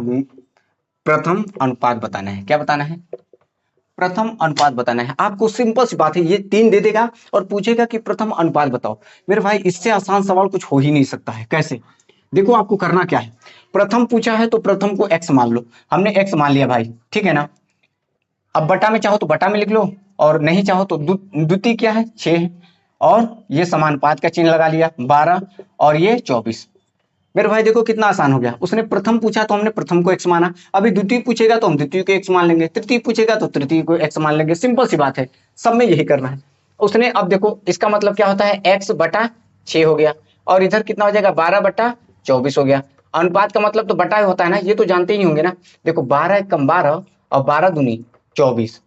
प्रथम अनुपात बताना है। क्या बताना है? प्रथम अनुपात बताना है। आपको सिंपल सी बात है, ये 3 दे देगा और पूछेगा कि प्रथम अनुपात बताओ। मेरे भाई इससे आसान सवाल कुछ हो ही नहीं सकता है। कैसे? देखो आपको करना क्या है, प्रथम पूछा है तो प्रथम को x मान लो। हमने x मान लिया भाई, ठीक है ना। अब बटा में चाहो तो बटा में लिख लो, और नहीं चाहो तो द्वितीय क्या है? 6 है, और ये समानुपात का चिन्ह लगा लिया 12 और ये 24। मेरे भाई देखो कितना आसान हो गया। उसने प्रथम पूछा तो हमने प्रथम को x माना, अभी द्वितीय पूछेगा तो हम द्वितीय को x मान लेंगे, तृतीय पूछेगा तो तृतीय को x मान लेंगे। सिंपल सी बात है, सब में यही करना है। उसने, अब देखो इसका मतलब क्या होता है, x बटा 6 हो गया, और इधर कितना हो जाएगा? 12 बटा 24 हो गया। अनुपात का मतलब तो बटा होता है ना, ये तो जानते ही होंगे ना। देखो 12 एकम 12 और 12 दूनी 24।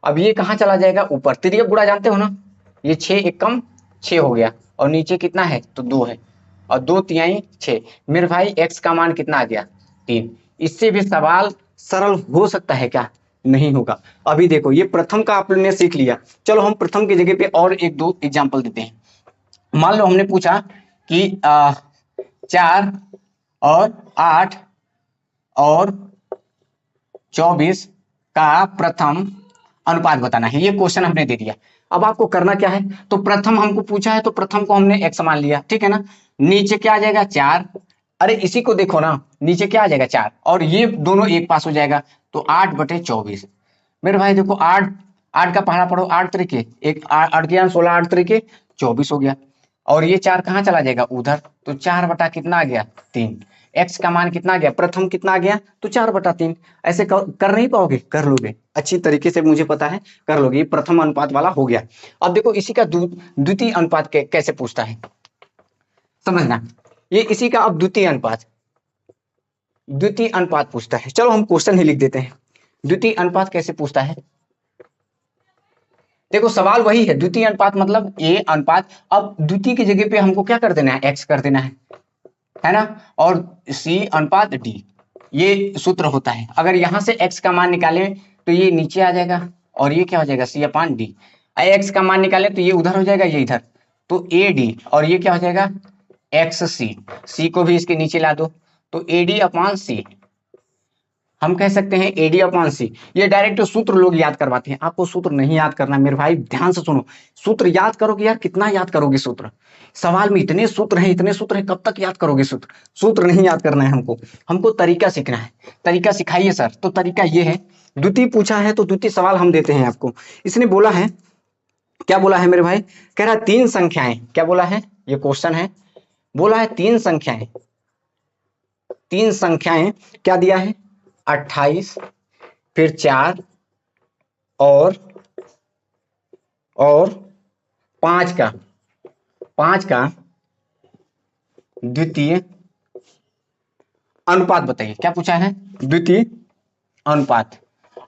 अब ये कहाँ चला जाएगा? ऊपर। तिर्यक गुणा जानते हो ना, ये 6 एकम 6 हो गया, और नीचे कितना है? तो 2 है, और 2 तिहाई 6। मेरे भाई x का मान कितना आ गया? 3। इससे भी सवाल सरल हो सकता है क्या? नहीं होगा। अभी देखो ये प्रथम का आपने सीख लिया, चलो हम प्रथम की जगह पे और एक दो एग्जांपल देते हैं। मान लो हमने पूछा कि 4 और 8 और 24 का प्रथम अनुपात बताना है। ये क्वेश्चन हमने दे दिया। अब आपको करना क्या है, तो प्रथम हमको पूछा है तो प्रथम को हमने x मान लिया, ठीक है ना। नीचे क्या आ जाएगा? 4। अरे इसी को देखो ना, नीचे क्या आ जाएगा? 4, और ये दोनों एक पास हो जाएगा, तो 8 बटे 24। मेरे भाई देखो 8, 8 का पहाड़ा पढ़ो, 8 तरीके एक, 8 के 16, 8 तरीके 24 हो गया, और ये 4 कहाँ चला जाएगा? उधर। तो 4 बटा कितना आ गया? 3। x का मान कितना आ गया? प्रथम कितना आ गया? तो 4 बटा 3। ऐसे कर नहीं पाओगे? कर लोगे अच्छी तरीके से, मुझे पता है कर लोगे। ये प्रथम अनुपात वाला हो गया। अब देखो इसी का द्वितीय अनुपात कैसे पूछता है, समझना। ये इसी का अब द्वितीय अनुपात पूछता है। चलो हम क्वेश्चन ही लिख देते हैं। द्वितीय अनुपात कैसे पूछता है? देखो सवाल वही है, द्वितीय अनुपात मतलब a अनुपात। अब द्वितीय की जगह पे हमको क्या कर देना है? x कर देना है ना। और c अनुपात d, ये सूत्र होता है। अगर यहां से x का मान निकालें तो ये नीचे आ जाएगा, और ये क्या हो जाएगा? c अपान d। x का मान निकालें तो ये उधर हो जाएगा, ये इधर, तो ad, और ये क्या हो जाएगा? xc। c को भी इसके नीचे ला दो, तो ad अपान c। हम कह सकते हैं एडी अपॉन सी। ये डायरेक्ट सूत्र लोग याद करवाते हैं, आपको सूत्र नहीं याद करना मेरे भाई, ध्यान से सुनो। सूत्र याद करोगे यार, कितना याद करोगे सूत्र? सवाल में इतने सूत्र हैं, इतने सूत्र हैं, कब तक याद करोगे सूत्र? सूत्र नहीं याद करना है हमको, हमको तरीका सीखना है। तरीका सिखाइए सर। तो तरीका ये है, द्वितीय पूछा है तो द्वितीय सवाल हम देते हैं आपको। इसने बोला है, क्या बोला है मेरे भाई? कह रहा है 3 संख्याएं। क्या बोला है? ये क्वेश्चन है, बोला है 3 संख्याएं। 3 संख्याएं क्या दिया है? 28, फिर 4 और 5 का, 5 का द्वितीय अनुपात बताइए। क्या पूछा है? द्वितीय अनुपात।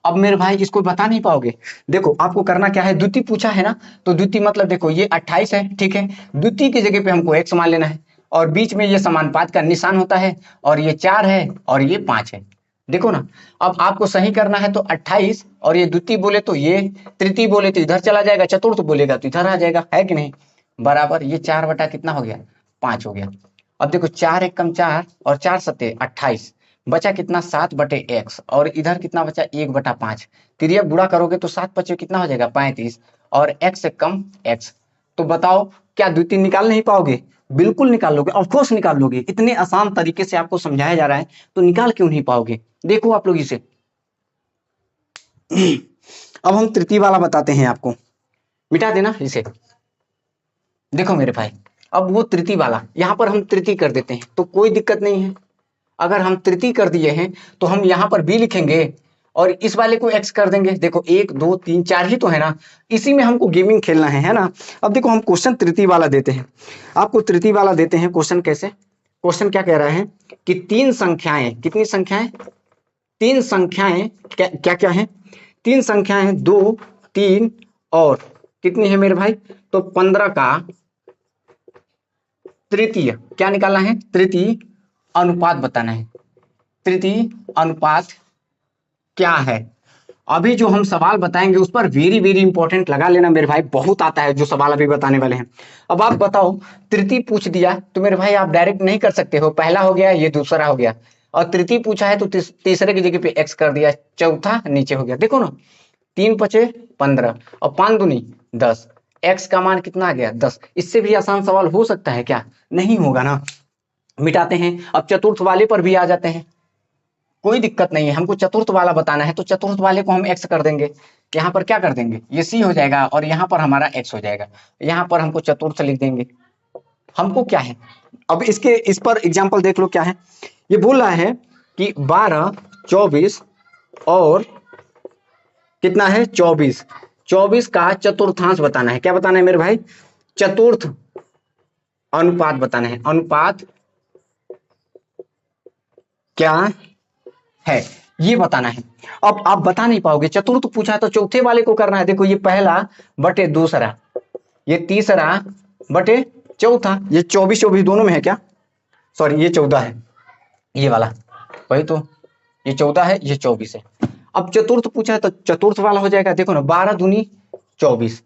अब मेरे भाई इसको बता नहीं पाओगे। देखो आपको करना क्या है, द्वितीय पूछा है ना, तो द्वितीय मतलब देखो ये 28 है, ठीक है। द्वितीय की जगह पे हमको x मान लेना है, और बीच में ये समानुपात का निशान होता है, और ये 4 है और ये 5 है। देखो ना, अब आपको सही करना है तो 28, और ये द्वितीय बोले तो ये, तृतीय बोले तो इधर चला जाएगा, चतुर्थ बोलेगा तो इधर आ जाएगा, है कि नहीं? बराबर ये 4 बटा कितना हो गया? 5 हो गया। अब देखो 4 एकम 4 और 4 सत्ते 28, बचा कितना? 7 बटे x, और इधर कितना बचा? 1 बटा 5। तिर्यक गुणा करोगे तो 7 पचे कितना हो जाएगा? 35, और x से कम x। तो बताओ क्या द्वितीय निकाल नहीं पाओगे? बिल्कुल निकाल लोगे, ऑफकोर्स निकाल लोगे। इतने आसान तरीके से आपको समझाया जा रहा है तो निकाल क्यों नहीं पाओगे? देखो आप लोग इसे। अब हम तृतीय वाला बताते हैं आपको, मिटा देना इसे। देखो मेरे भाई, अब वो तृतीय वाला, यहां पर हम तृतीय कर देते हैं तो कोई दिक्कत नहीं है। अगर हम तृतीय कर दिए हैं तो हम यहां पर b लिखेंगे, और इस वाले को x कर देंगे। देखो 1 2 3 4 ही तो है ना, इसी में हमको गेमिंग खेलना है ना। अब देखो हम क्वेश्चन तृतीय वाला देते हैं आपको, तृतीय वाला देते हैं क्वेश्चन। कैसे? क्वेश्चन क्या कह रहा है कि 3 संख्याएं, कितनी संख्याएं? 3 संख्याएं क्या क्या है? 3 संख्याएं 2 3 और कितनी है मेरे भाई? तो 15 का तृतीय क्या निकालना है? तृतीय अनुपात बताना है। तृतीय अनुपात क्या है? अभी जो हम सवाल बताएंगे उस पर वेरी वेरी इंपॉर्टेंट लगा लेना मेरे भाई, बहुत आता है जो सवाल अभी बताने वाले हैं। अब आप बताओ, तृतीय पूछ दिया तो मेरे भाई आप डायरेक्ट नहीं कर सकते हो, पहला हो गया, ये दूसरा हो गया, और तृतीय पूछा है तो तीसरे की जगह पे एक्स कर दिया, चौथा नीचे हो गया। देखो ना, 3×5 = 15 और 5×2 = 10, एक्स का मान कितना आ गया 10। इससे भी आसान सवाल हो सकता है क्या? नहीं होगा ना। मिटाते हैं। अब चतुर्थ वाले पर भी आ जाते हैं, कोई दिक्कत नहीं है, हमको चतुर्थ वाला बताना है तो चतुर्थ वाले को हम एक्स कर देंगे। यहाँ पर क्या कर देंगे, ये सी हो जाएगा और यहाँ पर हमारा एक्स हो जाएगा, यहाँ पर हमको चतुर्थ लिख देंगे। हमको क्या है, अब इसके इस पर एग्जाम्पल देख लो क्या है। ये बोल रहा है कि 12, 24 और कितना है 24, 24 का चतुर्थांश बताना है। क्या बताना है मेरे भाई? चतुर्थ अनुपात बताना है। अनुपात क्या है ये बताना है। अब आप बता नहीं पाओगे, चतुर्थ पूछा है तो चौथे वाले को करना है। देखो ये पहला बटे दूसरा, ये तीसरा बटे चौथा, ये 24 दोनों में है क्या? सॉरी ये 14 है, ये वाला वही तो, ये 14 है, ये 24 है। अब चतुर्थ पूछा है तो चतुर्थ वाला हो जाएगा। देखो ना, 12 दूनी 24,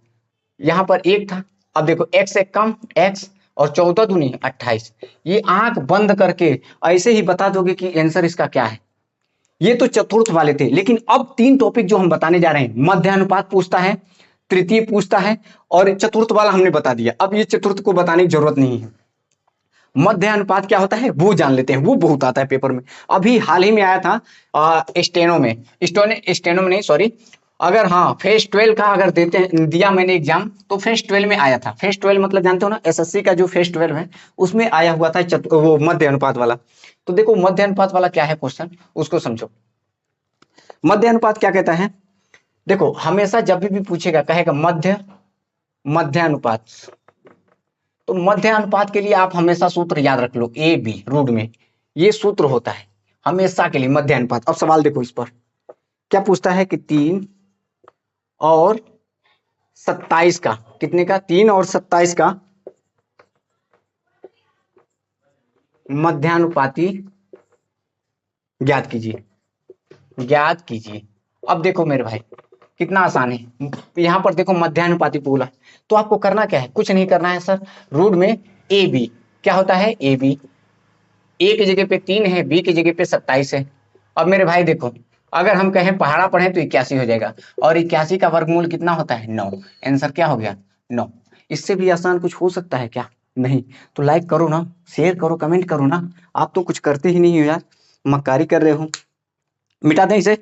यहाँ पर एक था, अब देखो x से कम x और 14 दूनी 28। ये आंख बंद करके ऐसे ही बता दोगे कि आंसर इसका क्या है। ये तो चतुर्थ वाले थे, लेकिन अब 3 टॉपिक जो हम बताने जा रहे हैं, मध्य अनुपात पूछता है, तृतीय पूछता है और चतुर्थ वाला हमने बता दिया। अब ये चतुर्थ को बताने की जरूरत नहीं है। मध्य अनुपात क्या होता है वो जान लेते हैं, वो बहुत आता है पेपर में। अभी हाल ही में आया था स्टेनो में, स्टेनो में नहीं सॉरी, अगर हाँ फेज 12 का अगर दिया मैंने एग्जाम तो फेज 12 में आया था। फेज 12 मतलब जानते हो ना, एसएससी का जो फेज 12 है उसमें आया हुआ था वो मध्य अनुपात वाला। तो देखो मध्य अनुपात वाला क्या है क्वेश्चन, उसको समझो। मध्य अनुपात क्या कहता है? देखो हमेशा जब भी पूछेगा कहेगा मध्य अनुपात, तो मध्य अनुपात के लिए आप हमेशा सूत्र याद रख लो, ए बी रूट में ये सूत्र होता है हमेशा के लिए मध्य अनुपात। अब सवाल देखो, इस पर क्या पूछता है कि 3 और 27 का, कितने का? 3 और 27 का मध्यानुपाती ज्ञात कीजिए, ज्ञात कीजिए। अब देखो मेरे भाई कितना आसान है, यहां पर देखो मध्यानुपाती बोला, तो आपको करना क्या है, कुछ नहीं करना है सर। रूट में ए बी क्या होता है, ए बी, ए की जगह पे 3 है, बी की जगह पे 27 है। अब मेरे भाई देखो, अगर हम कहें पहाड़ा पढ़े तो 81 हो जाएगा, और 81 का वर्गमूल कितना होता है 9। आंसर क्या हो गया 9। इससे भी आसान कुछ हो सकता है क्या? नहीं। तो लाइक करो ना, शेयर करो, कमेंट करो ना, आप तो कुछ करते ही नहीं हो यार, मक्कारी कर रहे हो। मिटा दें इसे।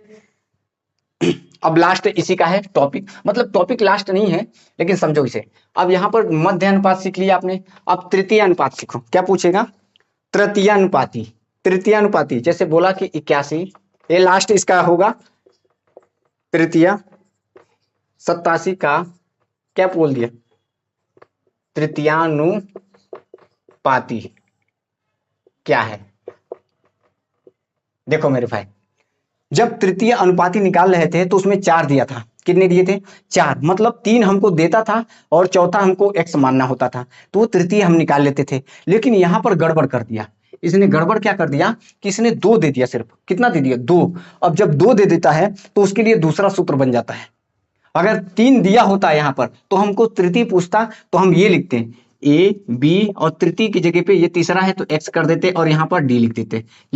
अब लास्ट इसी का है टॉपिक, मतलब टॉपिक लास्ट नहीं है लेकिन समझो इसे। अब यहाँ पर मध्य अनुपात सीख लिया आपने, अब तृतीय अनुपात सीखो। क्या पूछेगा? तृतीयानुपाती। तृतीयानुपाती जैसे बोला कि 81, ये लास्ट इसका होगा तृतीय, 87 का क्या बोल दिया, तृतीयानुपाती क्या है? देखो मेरे भाई, जब तृतीय अनुपाती निकाल रहे थे तो उसमें 4 दिया था। कितने दिए थे? 4, मतलब 3 हमको देता था और चौथा हमको x मानना होता था, तो वो तृतीय हम निकाल लेते थे। लेकिन यहां पर गड़बड़ कर दिया इसने। गड़बड़ क्या कर दिया कि इसने 2 दे दिया, सिर्फ कितना दे दिया 2। अब जब 2 दे देता है तो उसके लिए दूसरा सूत्र बन जाता है। अगर 3 दिया होता यहां पर तो हमको तृतीय पूछता तो हम ये लिखते हैं ए बी और तृतीय की जगह पे ये तीसरा है तो एक्स कर देते और यहाँ पर डी लिख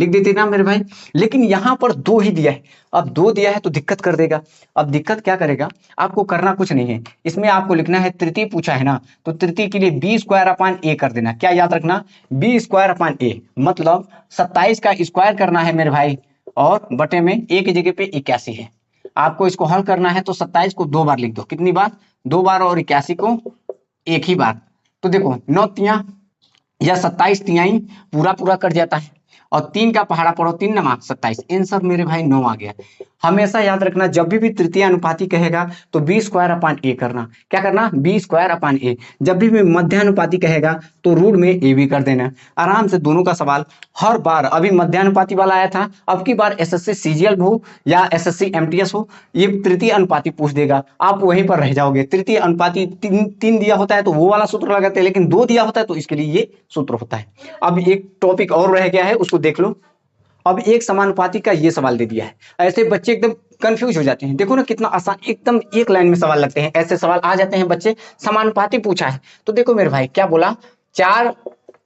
देते ना मेरे भाई। लेकिन यहाँ पर 2 ही दिया है, अब 2 दिया है तो दिक्कत कर देगा। अब दिक्कत क्या करेगा, आपको करना कुछ नहीं है, इसमें आपको लिखना है तृतीय पूछा है ना, तो तृतीय के लिए b² कर देना। क्या याद रखना? b² मतलब 27 का स्क्वायर करना है मेरे भाई, और बटे में a की जगह पे 81 है। आपको इसको हल करना है तो 27 को 2 बार लिख दो। कितनी बार? 2 बार, और 81 को 1 ही बार। तो देखो 9 तिया या 27 तिहाई पूरा कट जाता है, और 3 का पहाड़ा पढ़ो, 3 नमा 27। आंसर मेरे भाई 9 आ गया। हमेशा याद रखना, जब भी तृतीय अनुपाती कहेगा तो b² करना। क्या करना? b²। जब भी मध्यानुपाती कहेगा तो रूट में a भी कर देना। आराम से दोनों का सवाल हर बार, अभी मध्यानुपाती वाला आया था, अब की बार एसएससी सीजीएल हो या एसएससी एमटीएस हो, ये तृतीय अनुपाती पूछ देगा, आप वहीं पर रह जाओगे। तृतीय अनुपाती 3 दिया होता है तो वो वाला सूत्र लगाते हैं, लेकिन 2 दिया होता है तो इसके लिए ये सूत्र होता है। अब एक टॉपिक और रह गया है, उसको देख लो। अब एक समानुपाती का ये सवाल दे दिया है, ऐसे बच्चे एकदम कंफ्यूज हो जाते हैं। देखो ना कितना आसान, एकदम एक लाइन में सवाल लगते हैं, ऐसे सवाल आ जाते हैं बच्चे। समानुपाती पूछा है तो देखो मेरे भाई क्या बोला, 4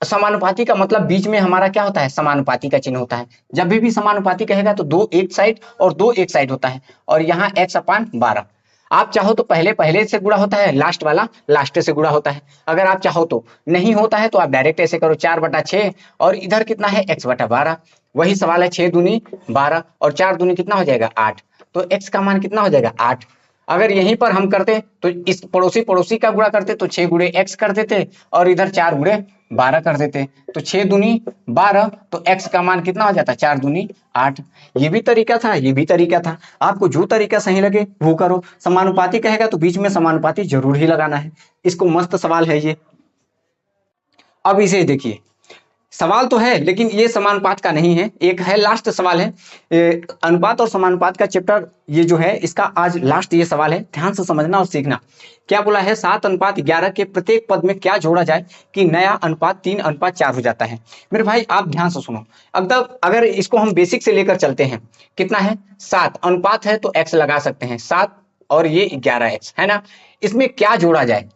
समानुपाती का मतलब बीच में हमारा क्या होता है, समानुपाती का चिन्ह होता है। जब भी समानुपाती कहेगा तो 2 एक साइड और 2 एक साइड होता है, और यहाँ x/12। आप चाहो तो पहले पहले से गुणा होता है, लास्ट वाला लास्ट से गुणा होता है। अगर आप चाहो तो नहीं होता है तो आप डायरेक्ट ऐसे करो 4/6, और इधर कितना है x/12। वही सवाल है, 6 दूनी 12 और 4 दूनी कितना हो जाएगा 8, तो x का मान कितना हो जाएगा 8। अगर यहीं पर हम करते तो इस पड़ोसी पड़ोसी का गुणा करते तो 6 गुणे x कर देते, और इधर 4 गुणे 12 कर देते, तो 6 दूनी 12, तो x का मान कितना हो जाता, 4 दूनी 8। ये भी तरीका था, ये भी तरीका था, आपको जो तरीका सही लगे वो करो। समानुपाती कहेगा तो बीच में समानुपाती जरूर ही लगाना है। इसको मस्त सवाल है ये। अब इसे देखिए, सवाल तो है लेकिन ये समानुपात का नहीं है, एक है लास्ट सवाल है। अनुपात और समानुपात का चैप्टर ये जो है इसका आज लास्ट ये सवाल है, ध्यान से समझना और सीखना। क्या बोला है, 7:11 के प्रत्येक पद में क्या जोड़ा जाए कि नया अनुपात 3:4 हो जाता है। मेरे भाई आप ध्यान से सुनो, अगर इसको हम बेसिक से लेकर चलते हैं, कितना है 7, अनुपात है तो x लगा सकते हैं 7 और ये 11x है ना। इसमें क्या जोड़ा जाए,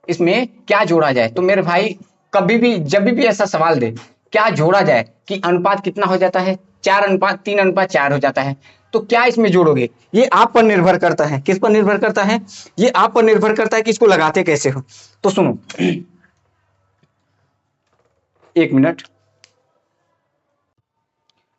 इसमें क्या जोड़ा जाए, तो मेरे भाई कभी भी जब भी ऐसा सवाल दे क्या जोड़ा जाए कि अनुपात कितना हो जाता है, 3:4 हो जाता है, तो क्या इसमें जोड़ोगे, ये आप पर निर्भर करता है। किस पर निर्भर करता है, ये आप पर निर्भर करता है कि इसको लगाते कैसे हो। तो सुनो, एक मिनट,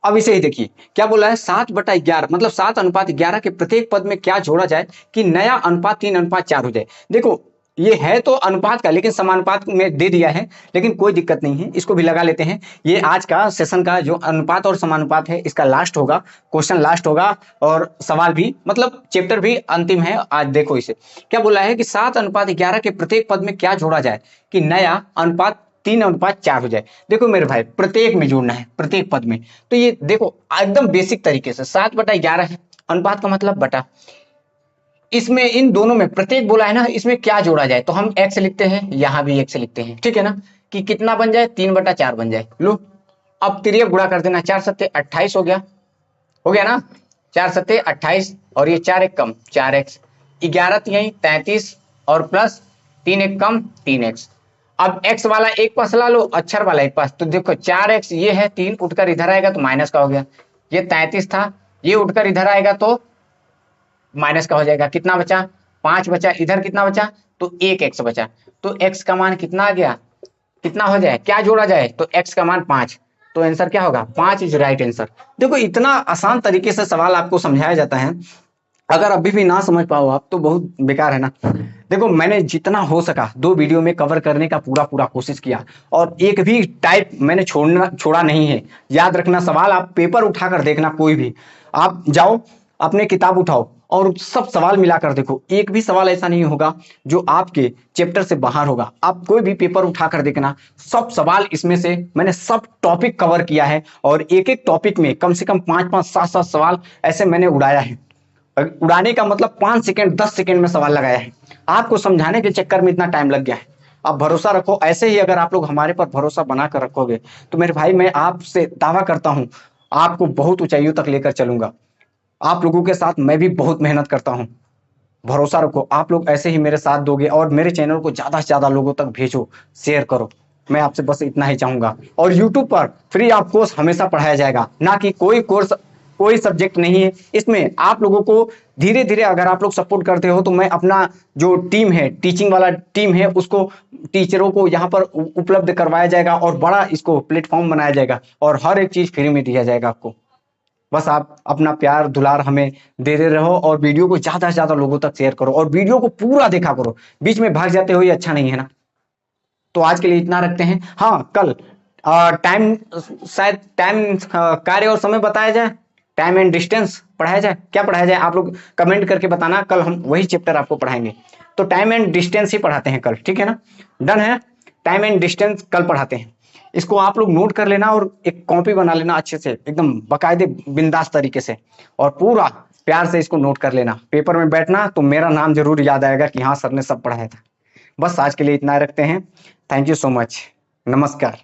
अब इसे ही देखिए क्या बोला है, 7/11 मतलब 7:11 के प्रत्येक पद में क्या जोड़ा जाए कि नया अनुपात 3:4 हो जाए। देखो ये है तो अनुपात का, लेकिन समानुपात में दे दिया है, लेकिन कोई दिक्कत नहीं है, इसको भी लगा लेते हैं। ये आज का सेशन का जो अनुपात और समानुपात है इसका लास्ट होगा, क्वेश्चन लास्ट होगा, और सवाल भी मतलब चैप्टर भी अंतिम है आज। देखो इसे क्या बोला है कि 7:11 के प्रत्येक पद में क्या जोड़ा जाए कि नया अनुपात 3:4 हो जाए। देखो मेरे भाई प्रत्येक में जोड़ना है, प्रत्येक पद में, तो ये देखो एकदम बेसिक तरीके से 7/11 है, अनुपात का मतलब बटा, इसमें इन दोनों में प्रत्येक बोला है ना, इसमें क्या जोड़ा जाए, तो हम x लिखते हैं, यहां भी x लिखते हैं, ठीक है ना, कि कितना बन जाए 3/4 बन जाए। लो अब तिर्यक गुणा कर देना, 4 7 28 हो गया ना, 4 7 28 और ये 4 1 कम 4x, 11 यही 33 और प्लस 3 1 कम 3x। अब x वाला एक पास ला लो, अक्षर वाला एक पास, तो देखो 4x ये है, 3 उठकर इधर आएगा तो माइनस का हो गया, ये 33 था, ये उठकर इधर आएगा तो माइनस का हो जाएगा, कितना बचा 5 बचा, इधर कितना बचा तो 1x बचा, तो x का मान कितना आ गया, कितना हो जाए, क्या जोड़ा जाए, तो x का मान 5, तो आंसर क्या होगा 5 इज राइट आंसर। देखो इतना आसान तरीके से सवाल आपको समझाया जाता है, अगर अभी भी ना समझ पाओ आप तो बहुत बेकार है ना। देखो मैंने जितना हो सका 2 वीडियो में कवर करने का पूरा कोशिश किया, और एक भी टाइप मैंने छोड़ा नहीं है। याद रखना, सवाल आप पेपर उठाकर देखना, कोई भी आप जाओ अपने किताब उठाओ और सब सवाल मिलाकर देखो, एक भी सवाल ऐसा नहीं होगा जो आपके चैप्टर से बाहर होगा। आप कोई भी पेपर उठाकर देखना, सब सवाल इसमें से मैंने सब टॉपिक कवर किया है, और एक एक टॉपिक में कम से कम 5 7 सवाल ऐसे मैंने उड़ाया है। उड़ाने का मतलब 5 सेकंड 10 सेकंड में सवाल लगाया है, आपको समझाने के चक्कर में इतना टाइम लग गया है। आप भरोसा रखो, ऐसे ही अगर आप लोग हमारे पर भरोसा बनाकर रखोगे तो मेरे भाई मैं आपसे दावा करता हूं आपको बहुत ऊंचाइयों तक लेकर चलूंगा। आप लोगों के साथ मैं भी बहुत मेहनत करता हूं, भरोसा रखो, आप लोग ऐसे ही मेरे साथ दोगे, और मेरे चैनल को ज्यादा से ज्यादा लोगों तक भेजो, शेयर करो। मैं आपसे बस इतना ही चाहूंगा। और यूट्यूब पर फ्री ऑफ कोर्स हमेशा पढ़ाया जाएगा, ना कि कोई कोर्स कोई सब्जेक्ट नहीं है इसमें। आप लोगों को धीरे धीरे अगर आप लोग सपोर्ट करते हो तो मैं अपना जो टीम है, टीचिंग वाला टीम है, उसको टीचरों को यहाँ पर उपलब्ध करवाया जाएगा, और बड़ा इसको प्लेटफॉर्म बनाया जाएगा, और हर एक चीज फ्री में दिया जाएगा आपको। बस आप अपना प्यार दुलार हमें दे रहो, और वीडियो को ज्यादा से ज्यादा लोगों तक शेयर करो, और वीडियो को पूरा देखा करो, बीच में भाग जाते हो ये अच्छा नहीं है ना। तो आज के लिए इतना रखते हैं। हाँ कल टाइम, शायद टाइम कार्य और समय बताया जाए, टाइम एंड डिस्टेंस पढ़ाया जाए, क्या पढ़ाया जाए आप लोग कमेंट करके बताना, कल हम वही चैप्टर आपको पढ़ाएंगे। तो टाइम एंड डिस्टेंस ही पढ़ाते हैं कल, ठीक है ना, डन है, टाइम एंड डिस्टेंस कल पढ़ाते हैं। इसको आप लोग नोट कर लेना और एक कॉपी बना लेना अच्छे से, एकदम बकायदे बिंदास तरीके से, और पूरा प्यार से इसको नोट कर लेना। पेपर में बैठना तो मेरा नाम जरूर याद आएगा कि हाँ सर ने सब पढ़ाया था। बस आज के लिए इतना रखते हैं। थैंक यू सो मच, नमस्कार।